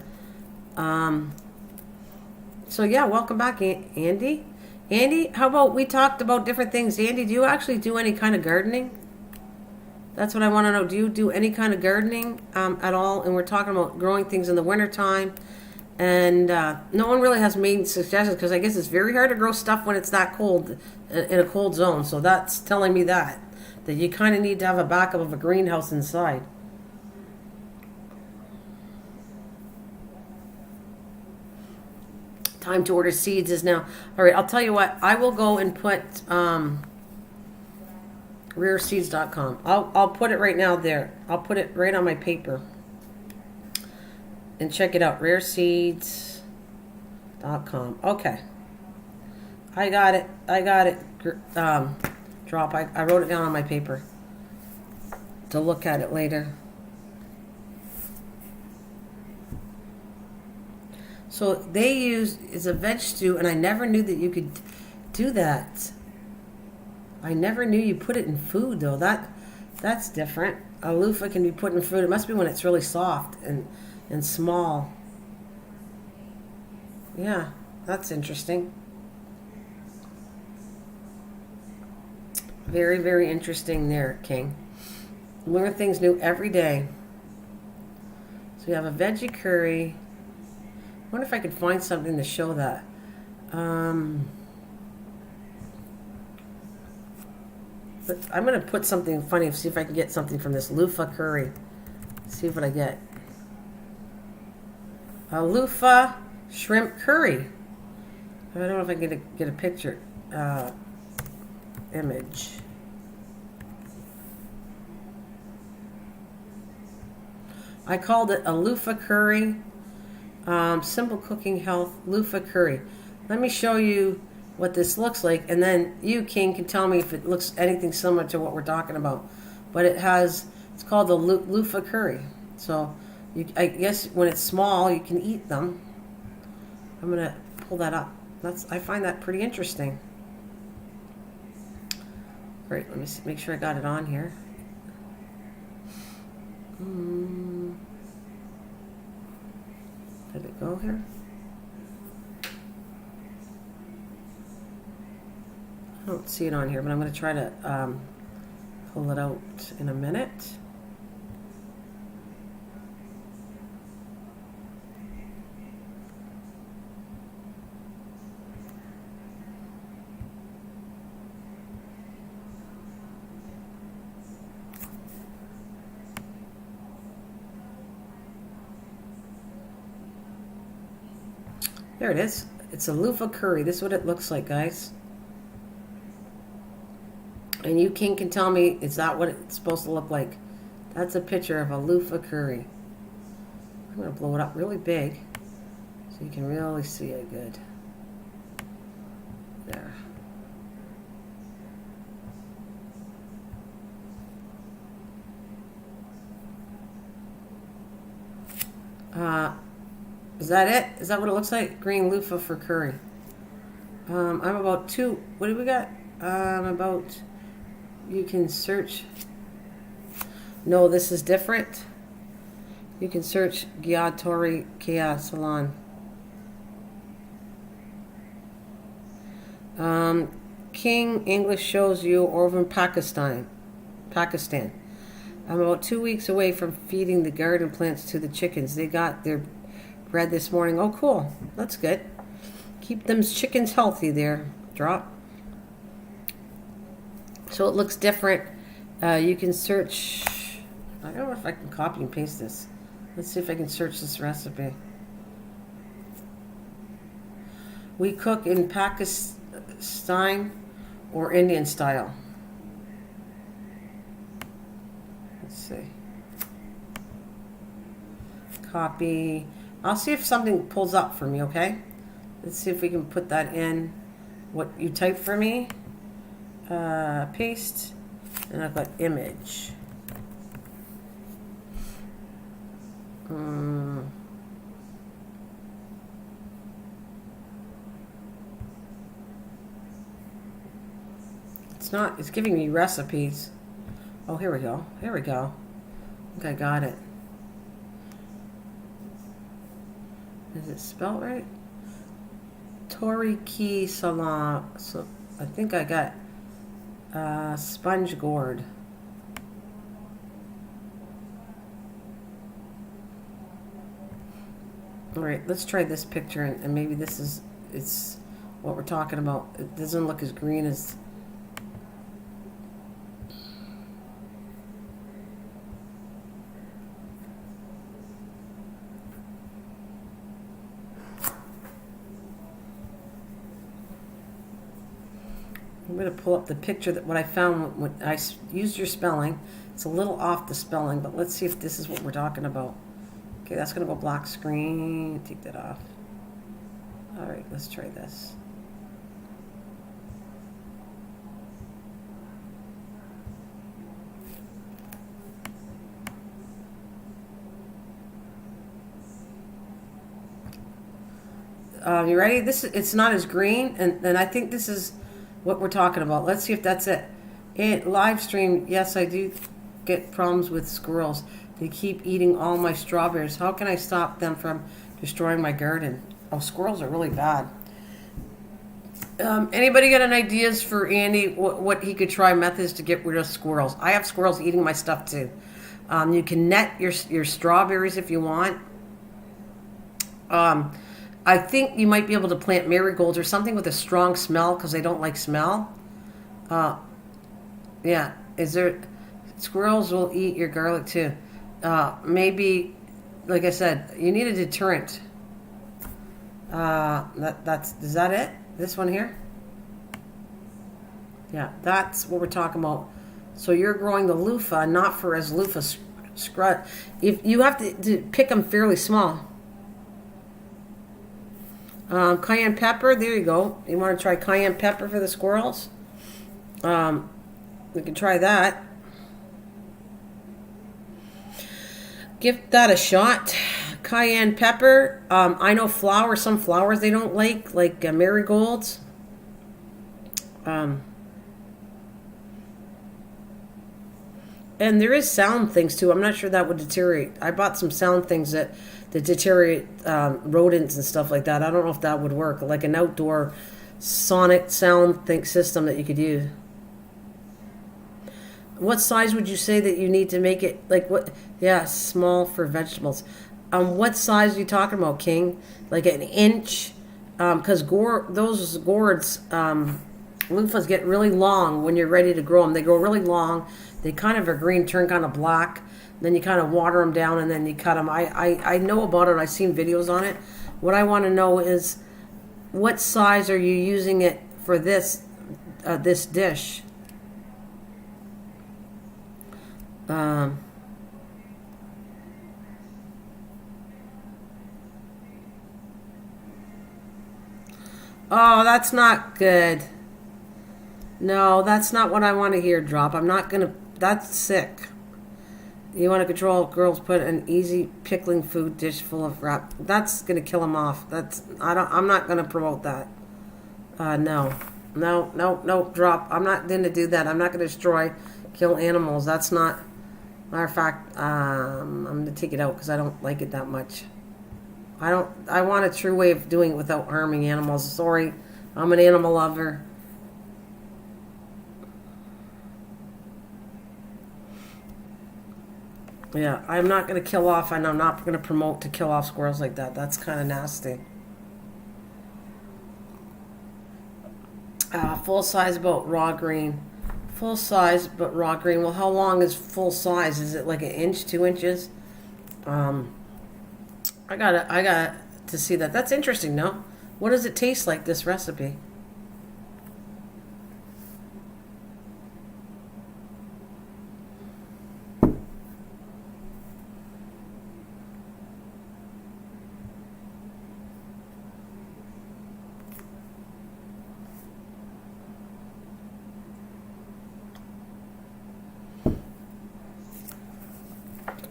So yeah, welcome back, Andy. Andy, how about we talked about different things? Andy, do you actually do any kind of gardening? That's what I want to know. Do you do any kind of gardening at all? And we're talking about growing things in the wintertime. And no one really has made suggestions because I guess it's very hard to grow stuff when it's that cold in a cold zone. So that's telling me that you kind of need to have a backup of a greenhouse inside. Time to order seeds is now. All right, I'll tell you what. I will go and put rareseeds.com. I'll put it right now there. I'll put it right on my paper. And check it out, rareseeds.com. Okay. I got it. Drop. I wrote it down on my paper to look at it later. So they use, it's a veg stew, and I never knew that you could do that. I never knew you put it in food, though. That's different. A loofah can be put in food. It must be when it's really soft and small. Yeah, that's interesting. Very, very interesting there, King. Learn things new every day. So we have a veggie curry. I wonder if I could find something to show that. But I'm going to put something funny, see if I can get something from this loofah curry. See what I get. A loofah shrimp curry. I don't know if I can get a picture. Image. I called it a loofah curry. Simple cooking health loofah curry. Let me show you what this looks like, and then you, King, can tell me if it looks anything similar to what we're talking about. But it's called the loofah curry. So I guess when it's small, you can eat them. I'm gonna pull that up. I find that pretty interesting. Great. Let me make sure I got it on here. Did it go here? I don't see it on here, but I'm going to try to pull it out in a minute. There it is. It's a loofah curry. This is what it looks like, guys. And you, King, can tell me, is that what it's supposed to look like? That's a picture of a loofah curry. I'm going to blow it up really big so you can really see it good. There. Is that it? Is that what it looks like? Green loofah for curry. I'm about two. What do we got? You can search. No, this is different. You can search Gyatori Kea Salon. King English shows you over in Pakistan. I'm about 2 weeks away from feeding the garden plants to the chickens. They got their bread this morning. Oh, cool. That's good. Keep them chickens healthy there. Drop. So it looks different. You can search. I don't know if I can copy and paste this. Let's see if I can search this recipe. We cook in Pakistan or Indian style. Let's see. Copy. I'll see if something pulls up for me, okay? Let's see if we can put that in. What you type for me. Paste. And I've got image. It's giving me recipes. Oh, here we go. Here we go. I think I got it. Is it spelled right? Toriki Salam. So I think I got sponge gourd. All right, let's try this picture, and maybe it's what we're talking about. It doesn't look as green as. I'm going to pull up the picture that what I found when I used your spelling. It's a little off the spelling, but let's see if this is what we're talking about. Okay, that's going to go black screen. Take that off. All right, let's try this. You ready? It's not as green, and I think this is what we're talking about. Let's see if that's it. Live stream, yes, I do get problems with squirrels. They keep eating all my strawberries. How can I stop them from destroying my garden? Oh, squirrels are really bad. Anybody got any ideas for Andy what he could try methods to get rid of squirrels? I have squirrels eating my stuff too. You can net your strawberries if you want. I think you might be able to plant marigolds or something with a strong smell because they don't like smell. Yeah, squirrels will eat your garlic too. Maybe, like I said, you need a deterrent. Is that it? This one here? Yeah, that's what we're talking about. So you're growing the loofah, not for as loofah scrut. If you have to pick them fairly small. Cayenne pepper, there you go. You want to try cayenne pepper for the squirrels? We can try that. Give that a shot. Cayenne pepper. I know some flowers they don't like marigolds. And there is sound things too. I'm not sure that would deteriorate. I bought some sound things that deteriorate rodents and stuff like that. I don't know if that would work. Like an outdoor sonic sound system that you could use. What size would you say that you need to make it? Like what? Yeah, small for vegetables. What size are you talking about, King? Like an inch? Because those gourds, loofahs get really long when you're ready to grow them. They grow really long. They kind of are green, turn kind of black. Then you kind of water them down and then you cut them. I know about it. I've seen videos on it. What I want to know is what size are you using it for this dish? Oh, that's not good. No, that's not what I want to hear, Drop. I'm not going to... That's sick. You want to control girls put an easy pickling food dish full of wrap. That's going to kill them off. I'm not going to promote that. No, Drop. I'm not going to do that. I'm not going to kill animals. That's not... Matter of fact, I'm going to take it out because I don't like it that much. I want a true way of doing it without harming animals. Sorry, I'm an animal lover. Yeah, I'm not going to kill off, and I'm not going to promote to kill off squirrels like that. That's kind of nasty. Full size but raw green. Full size but raw green. Well, how long is full size? Is it like an inch, 2 inches? I got to see that. That's interesting, no? What does it taste like, this recipe?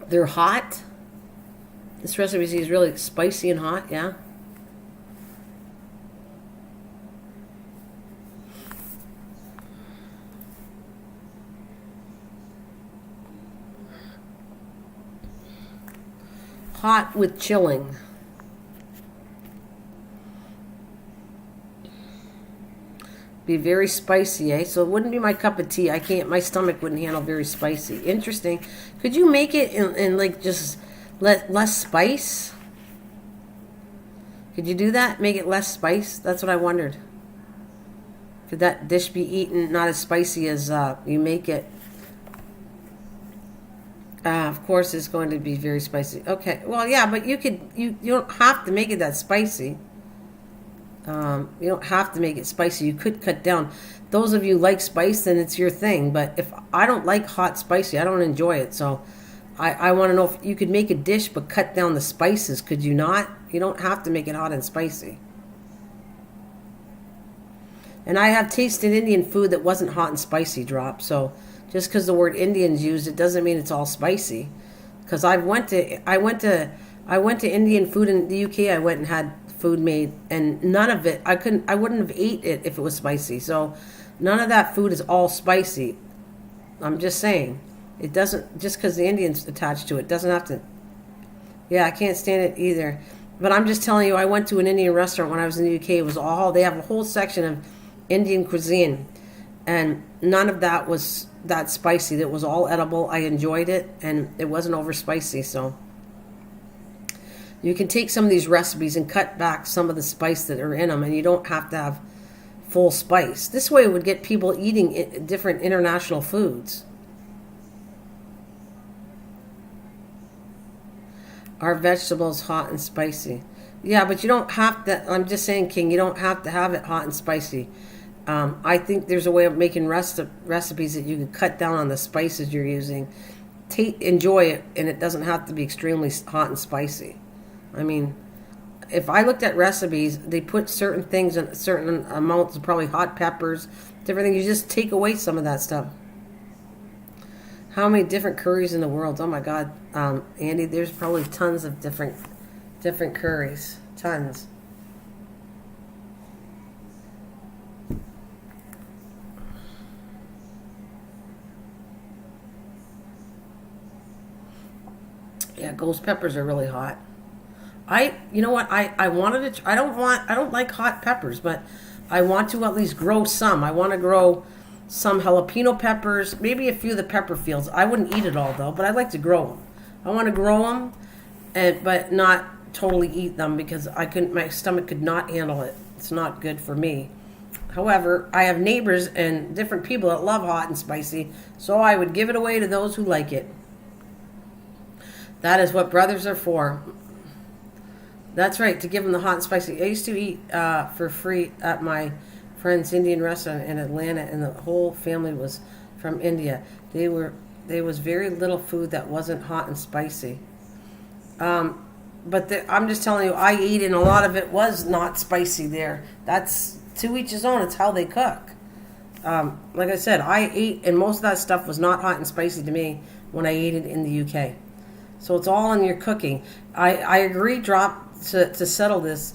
They're hot. This recipe is really spicy and hot, yeah? hot with chilling. Be very spicy, eh? So it wouldn't be my cup of tea. I can't. My stomach wouldn't handle very spicy. Interesting. Could you make it in like just less spice? Could you do that? Make it less spice? That's what I wondered. Could that dish be eaten not as spicy as you make it? Of course, it's going to be very spicy. Okay. Well, yeah, but you don't have to make it that spicy. You don't have to make it spicy. You could cut down. Those of you who like spice, then it's your thing. But if I don't like hot spicy, I don't enjoy it. So I want to know if you could make a dish but cut down the spices. Could you not? You don't have to make it hot and spicy. And I have tasted Indian food that wasn't hot and spicy, Drop. So just because the word Indian's used, it doesn't mean it's all spicy. Because I went to Indian food in the UK. I went and had food made, and none of it, I wouldn't have ate it if it was spicy. So none of that food is all spicy. I'm just saying, it doesn't, just because the Indian's attached to it, doesn't have to. Yeah, I can't stand it either. But I'm just telling you, I went to an Indian restaurant when I was in the UK. It was all, they have a whole section of Indian cuisine, and none of that was that spicy. It was all edible. I enjoyed it, and it wasn't over spicy. So you can take some of these recipes and cut back some of the spice that are in them, and you don't have to have full spice. This way it would get people eating different international foods. Are vegetables hot and spicy? Yeah, but you don't have to. I'm just saying, King, you don't have to have it hot and spicy. I think there's a way of making recipes that you can cut down on the spices you're using. Enjoy it, and it doesn't have to be extremely hot and spicy. I mean, if I looked at recipes, they put certain things in certain amounts of probably hot peppers, different things. You just take away some of that stuff. How many different curries in the world? Oh my God, Andy, there's probably tons of different curries. Tons. Yeah, ghost peppers are really hot. You know what? I wanted to. I don't like hot peppers, but I want to at least grow some. I want to grow some jalapeno peppers, maybe a few of the pepper fields. I wouldn't eat it all though, but I'd like to grow them. I want to grow them, but not totally eat them because my stomach could not handle it. It's not good for me. However, I have neighbors and different people that love hot and spicy, so I would give it away to those who like it. That is what brothers are for. That's right, to give them the hot and spicy. I used to eat for free at my friend's Indian restaurant in Atlanta, and the whole family was from India. There was very little food that wasn't hot and spicy. But I'm just telling you, I ate, and a lot of it was not spicy there. That's to each his own. It's how they cook. Like I said, I ate, and most of that stuff was not hot and spicy to me when I ate it in the UK. So it's all in your cooking. I agree, Drop, to settle this.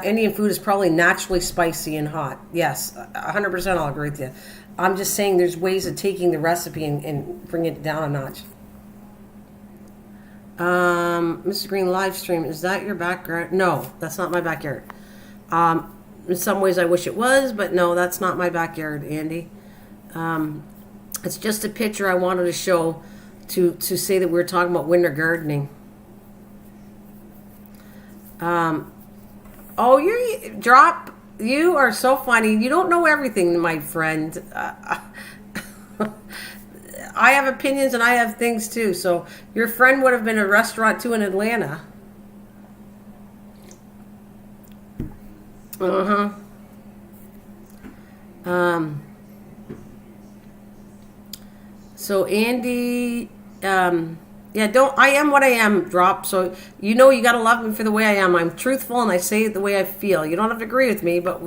Indian food is probably naturally spicy and hot. Yes, 100% I'll agree with you. I'm just saying there's ways of taking the recipe and bringing it down a notch. Mr. Green live stream, is that your backyard? No, that's not my backyard. In some ways I wish it was, but no, that's not my backyard, Andy. It's just a picture I wanted to show to say that we're talking about winter gardening. Oh, you are so funny. You don't know everything, my friend. I have opinions and I have things too. So your friend would have been a restaurant too in Atlanta. So Andy, I am what I am, Drop. So you gotta love me for the way I am. I'm truthful and I say it the way I feel. You don't have to agree with me, but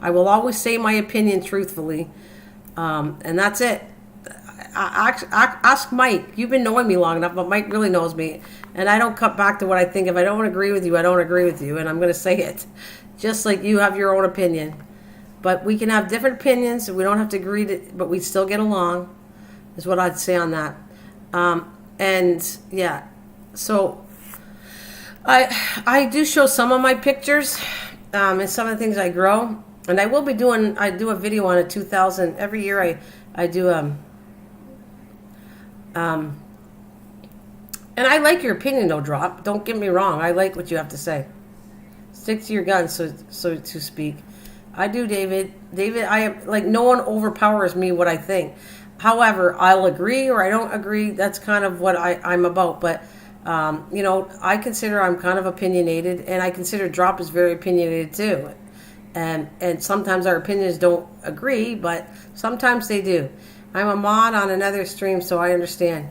I will always say my opinion truthfully, and that's it. Ask Mike. You've been knowing me long enough, but Mike really knows me, and I don't cut back to what I think. If I don't agree with you, I don't agree with you, and I'm going to say it, just like you have your own opinion. But we can have different opinions. We don't have to agree, but we still get along. Is what I'd say on that. And yeah, so I do show some of my pictures and some of the things I grow, and I do a video on a 2000 every year. I do um and I like your opinion though, Drop. Don't get me wrong. I like what you have to say. Stick to your guns, so to speak. I do, David. David, I am like no one overpowers me what I think. However, I'll agree or I don't agree. That's kind of what I'm about. But I consider I'm kind of opinionated, and I consider Drop is very opinionated too. And sometimes our opinions don't agree, but sometimes they do. I'm a mod on another stream, so I understand.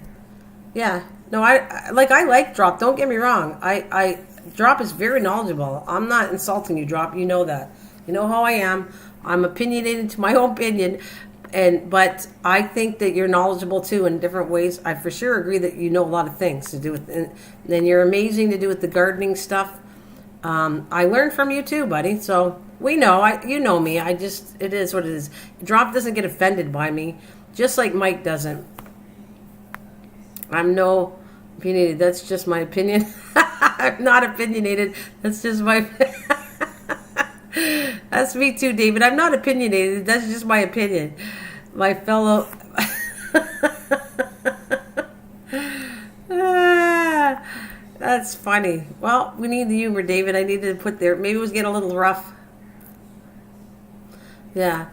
Yeah. No, I like Drop. Don't get me wrong. I Drop is very knowledgeable. I'm not insulting you, Drop. You know that. You know how I am. I'm opinionated to my own opinion, but I think that you're knowledgeable too in different ways. I for sure agree that you know a lot of things to do with, and you're amazing to do with the gardening stuff. I learned from you too, buddy. So we know. You know me. It is what it is. Drop doesn't get offended by me, just like Mike doesn't. I'm no opinionated. That's just my opinion. I'm not opinionated. That's just my. That's me too, David. I'm not opinionated. That's just my opinion. My fellow. That's funny. Well, we need the humor, David. I needed to put there. Maybe it was getting a little rough. Yeah.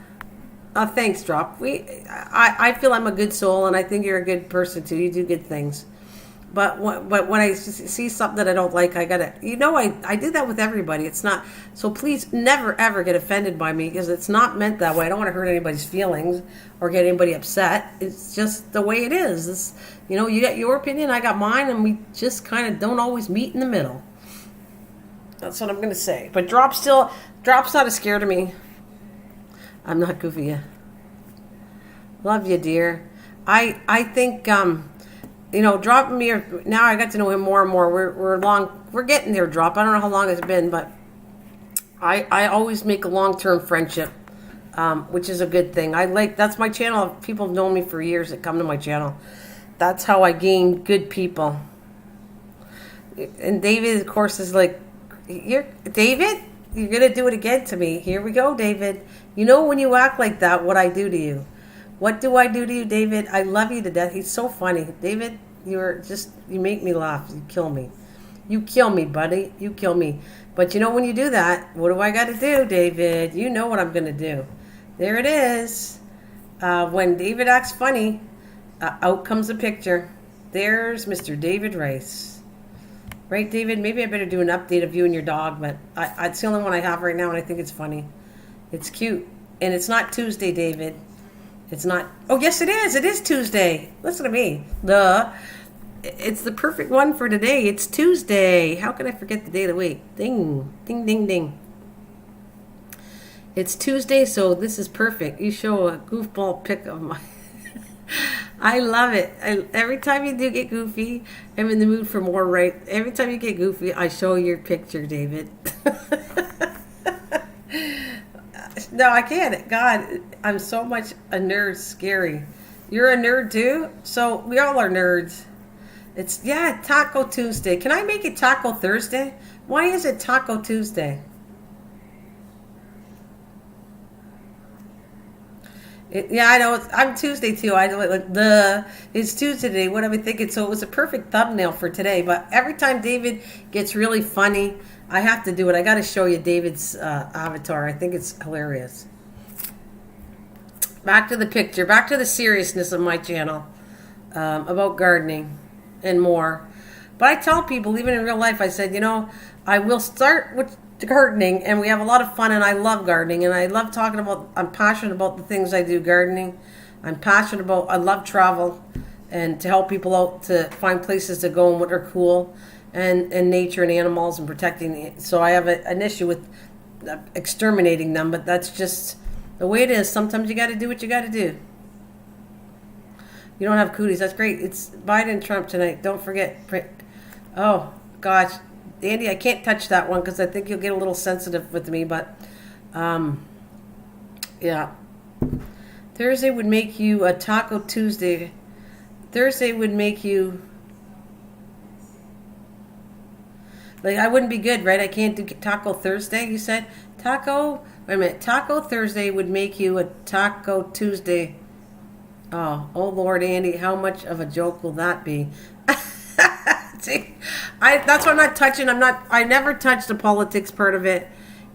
Thanks, Drop. I feel I'm a good soul, and I think you're a good person too. You do good things. But when I see something that I don't like, I gotta, I do that with everybody. It's not, so please never ever get offended by me, because it's not meant that way. I don't want to hurt anybody's feelings or get anybody upset. It's just the way it is. You got your opinion, I got mine, and we just kind of don't always meet in the middle. That's what I'm gonna say. But Drop's not as scared of me. I'm not goofy. Yeah. Love you, dear. I think Drop and me now I got to know him more and more. We're getting there, Drop. I don't know how long it's been, but I always make a long-term friendship, which is a good thing. That's my channel. People have known me for years that come to my channel. That's how I gain good people. And David, of course, is like, David, you're gonna do it again to me. Here we go, David. When you act like that, what I do to you. What do I do to you, David? I love you to death. He's so funny. David, you make me laugh. You kill me. You kill me, buddy. You kill me. But when you do that, what do I got to do, David? You know what I'm going to do. There it is. When David acts funny, out comes a picture. There's Mr. David Rice. Right, David? Maybe I better do an update of you and your dog, but it's the only one I have right now, and I think it's funny. It's cute. And it's not Tuesday, David. It's not. Oh, yes, it is. It is Tuesday. Listen to me. It's the perfect one for today. It's Tuesday. How can I forget the day of the week? Ding, ding, ding, ding. It's Tuesday, so this is perfect. You show a goofball pic of my. I love it. Every time you do get goofy, I'm in the mood for more, right? Every time you get goofy, I show your picture, David. No, I can't. God, I'm so much a nerd. Scary. You're a nerd too? So we all are nerds. It's, Taco Tuesday. Can I make it Taco Thursday? Why is it Taco Tuesday? I know. I'm Tuesday too. It's Tuesday today. What am I thinking? So it was a perfect thumbnail for today. But every time David gets really funny, I have to do it. I got to show you David's avatar. I think it's hilarious. Back to the picture. Back to the seriousness of my channel about gardening and more. But I tell people, even in real life, I said, I will start with gardening, and we have a lot of fun, and I love gardening, and I love talking about, I'm passionate about the things I do gardening. I love travel and to help people out to find places to go and what are cool. And nature and animals and protecting it. So I have an issue with exterminating them, but that's just the way it is. Sometimes you got to do what you got to do. You don't have cooties. That's great. It's Biden and Trump tonight. Don't forget. Oh, gosh. Andy, I can't touch that one because I think you'll get a little sensitive with me, but yeah. Thursday would make you a Taco Tuesday. Thursday would make you... Like, I wouldn't be good, right? I can't do Taco Thursday, you said? Wait a minute. Taco Thursday would make you a Taco Tuesday. Oh Lord, Andy, how much of a joke will that be? See, that's why I'm not touching. I never touched the politics part of it.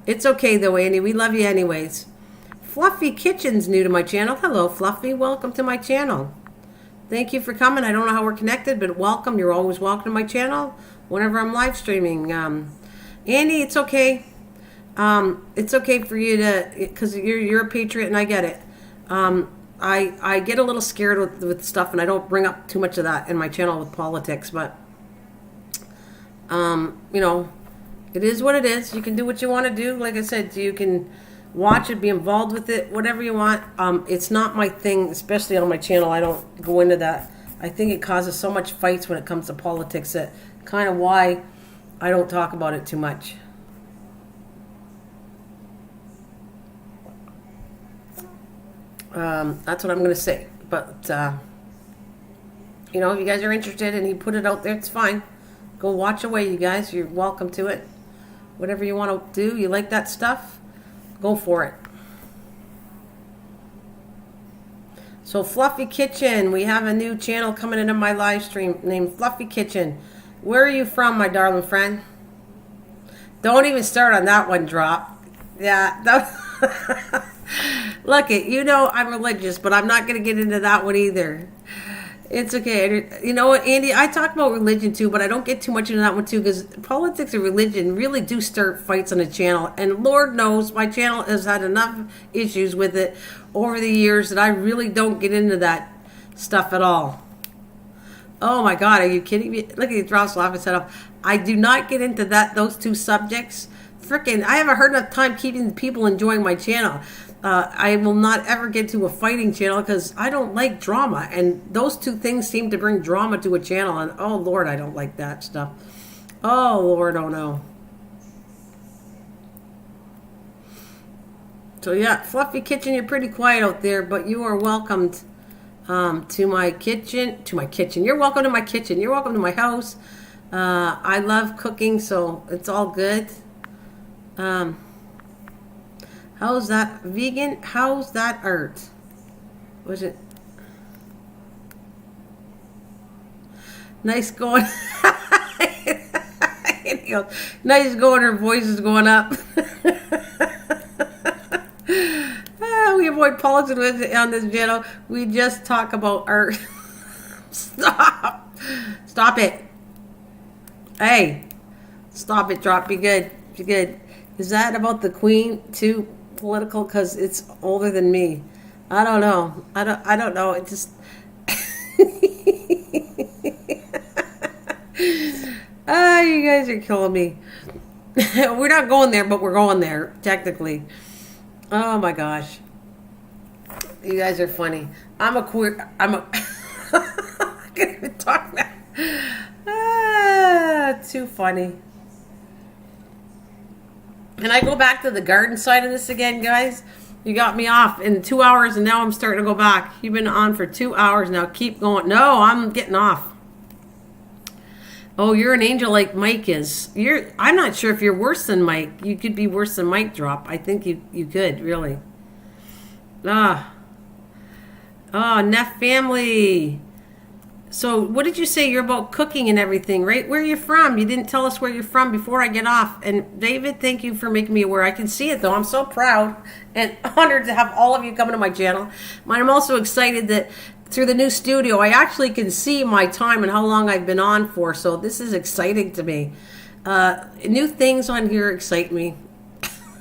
It's okay though, Andy. We love you anyways. Fluffy Kitchen's new to my channel. Hello, Fluffy. Welcome to my channel. Thank you for coming. I don't know how we're connected, but welcome. You're always welcome to my channel whenever I'm live streaming. Andy, it's okay. It's okay for you to, because you're a patriot and I get it. I get a little scared with stuff, and I don't bring up too much of that in my channel with politics, but you know, it is what it is. You can do what you want to do. Like I said, you can watch it, be involved with it, whatever you want. It's not my thing, especially on my channel. I don't go into that. I think it causes so much fights when it comes to politics that kind of why I don't talk about it too much. That's what I'm going to say. But, you know, if you guys are interested and you put it out there, it's fine. Go watch away, you guys. You're welcome to it. Whatever you want to do, you like that stuff, go for it. So, Fluffy Kitchen, we have a new channel coming into my live stream named Fluffy Kitchen. Where are you from, my darling friend? Don't even start on that one, Drop. Yeah, that... Look, you know I'm religious, but I'm not going to get into that one either. It's okay. You know what, Andy? I talk about religion too, but I don't get too much into that one too, because politics and religion really do start fights on the channel. And Lord knows my channel has had enough issues with it over the years that I really don't get into that stuff at all. Oh my God, are you kidding me? Look at the Drops laughing set up. I do not get into those two subjects. Frickin', I haven't heard enough time keeping people enjoying my channel. I will not ever get to a fighting channel because I don't like drama. And those two things seem to bring drama to a channel. And oh, Lord, I don't like that stuff. Oh, Lord, oh no. So, yeah, Fluffy Kitchen, you're pretty quiet out there, but you are welcomed to my kitchen. You're welcome to my kitchen. You're welcome to my house. I love cooking, so it's all good. How's that vegan? How's that art? Was it nice going? Nice going. Her voice is going up. We avoid politics on this channel. We just talk about art. Stop it. Hey, stop it. Drop. Be good. Be good. Is that about the Queen too? Political, because it's older than me. I don't know. I don't know. It just you guys are killing me. We're not going there, but we're going there technically. Oh my gosh, you guys are funny. I'm a queer. I can't even talk now. Too funny. Can I go back to the garden side of this again, guys? You got me off in 2 hours, and now I'm starting to go back. You've been on for 2 hours now. Keep going. No, I'm getting off. Oh, you're an angel like Mike is. I'm not sure if you're worse than Mike. You could be worse than Mike, Drop. I think you could, really. Neff family. So, what did you say? You're about cooking and everything, right? Where are you from? You didn't tell us where you're from before I get off. And David, thank you for making me aware. I can see it, though. I'm so proud and honored to have all of you coming to my channel. I'm also excited that through the new studio, I actually can see my time and how long I've been on for. So, this is exciting to me. New things on here excite me.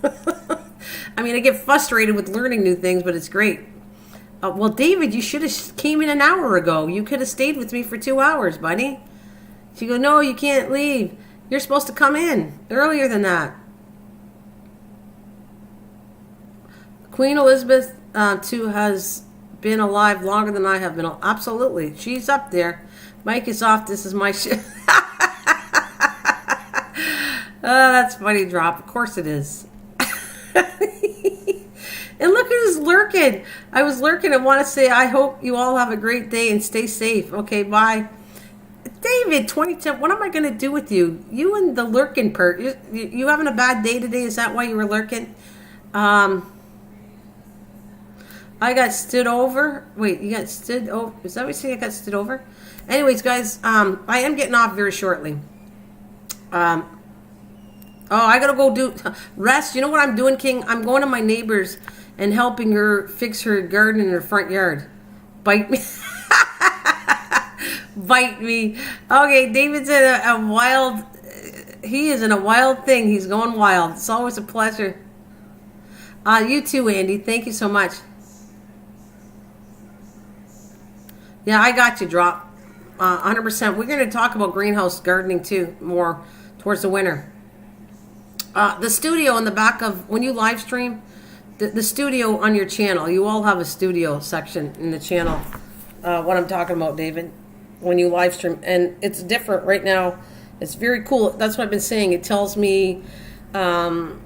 I mean, I get frustrated with learning new things, but it's great. Well, David, you should have came in an hour ago. You could have stayed with me for 2 hours, buddy. She goes, no, you can't leave. You're supposed to come in earlier than that. Queen Elizabeth II has been alive longer than I have been. Absolutely. She's up there. Mike is off. This is my shit. That's funny, Drop. Of course it is. And look who's lurking. I was lurking and want to say, I hope you all have a great day and stay safe. Okay, bye. David, 2010. What am I going to do with you? You and the lurking part. You having a bad day today? Is that why you were lurking? I got stood over. Wait, you got stood over? Is that what you say? I got stood over? Anyways, guys, I am getting off very shortly. Oh, I gotta go do rest. You know what I'm doing, King? I'm going to my neighbor's and helping her fix her garden in her front yard. Bite me. Bite me. Okay, David's in a wild. He is in a wild thing. He's going wild. It's always a pleasure. You too, Andy. Thank you so much. Yeah, I got you, Drop. 100%. We're going to talk about greenhouse gardening too, more towards the winter. The studio in the back of, when you live stream, the studio on your channel, you all have a studio section in the channel. What I'm talking about, David, when you live stream. And it's different right now. It's very cool. That's what I've been saying. It tells me the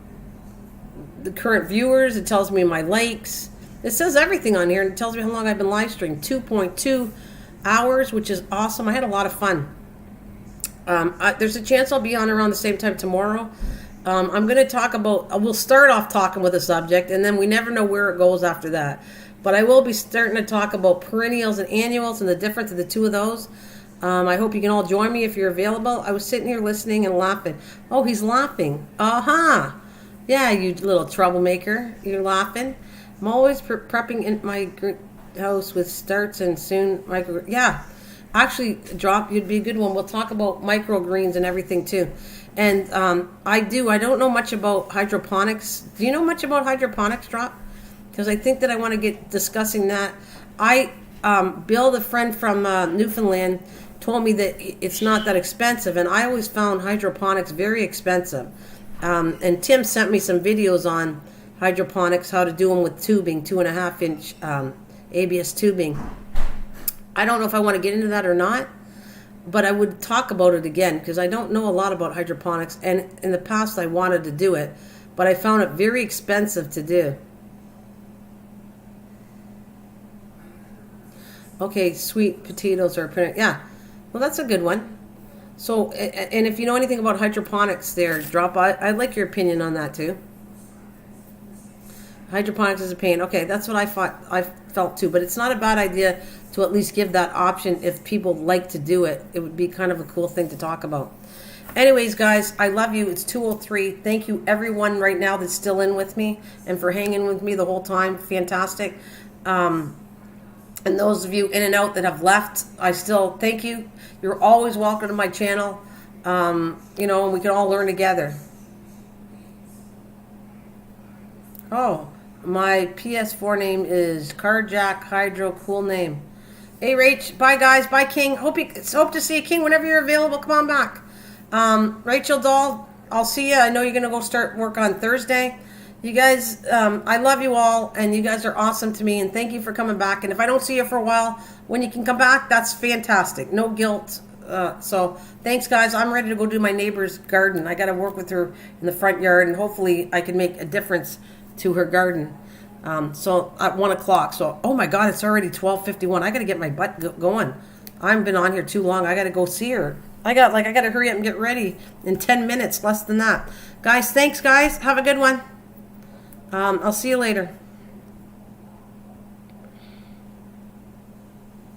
current viewers. It tells me my likes. It says everything on here, and it tells me how long I've been live streaming. 2.2 hours, which is awesome. I had a lot of fun. There's a chance I'll be on around the same time tomorrow. I'm going to talk about, we'll start off talking with a subject, and then we never know where it goes after that. But I will be starting to talk about perennials and annuals and the difference of the two of those. I hope you can all join me if you're available. I was sitting here listening and laughing. Oh, he's laughing. Uh-huh. Yeah, you little troublemaker. You're laughing. I'm always prepping in my greenhouse with starts and soon micro. Yeah, actually, Drop, you'd be a good one. We'll talk about microgreens and everything too. And I don't know much about hydroponics. Do you know much about hydroponics, Drop? Because I think that I want to get discussing that. Bill, the friend from Newfoundland, told me that it's not that expensive, and I always found hydroponics very expensive. And Tim sent me some videos on hydroponics, how to do them with tubing, 2.5-inch ABS tubing. I don't know if I want to get into that or not, but I would talk about it again because I don't know a lot about hydroponics, and in the past I wanted to do it, but I found it very expensive to do. Okay, sweet potatoes are yeah. Well, that's a good one. So, and if you know anything about hydroponics there, Drop, I'd like your opinion on that too. Hydroponics is a pain. Okay, that's what I felt too. But it's not a bad idea to at least give that option if people like to do it. It would be kind of a cool thing to talk about. Anyways, guys, I love you. It's 2:03. Thank you, everyone right now that's still in with me and for hanging with me the whole time. Fantastic. And those of you in and out that have left, I still thank you. You're always welcome to my channel. And we can all learn together. Oh, my PS4 name is Carjack Hydro. Cool name. Hey, Rach. Bye, guys. Bye, King. Hope to see you, King, whenever you're available. Come on back. Rachel Doll, I'll see you. I know you're going to go start work on Thursday. You guys, I love you all, and you guys are awesome to me, and thank you for coming back. And if I don't see you for a while, when you can come back, that's fantastic. No guilt. So thanks, guys. I'm ready to go do my neighbor's garden. I got to work with her in the front yard, and hopefully I can make a difference to her garden. So at 1 o'clock. So, oh my God, it's already 12:51. I got to get my butt going. I've been on here too long. I got to go see her. I got to hurry up and get ready in 10 minutes, less than that. Guys, thanks, guys. Have a good one. I'll see you later.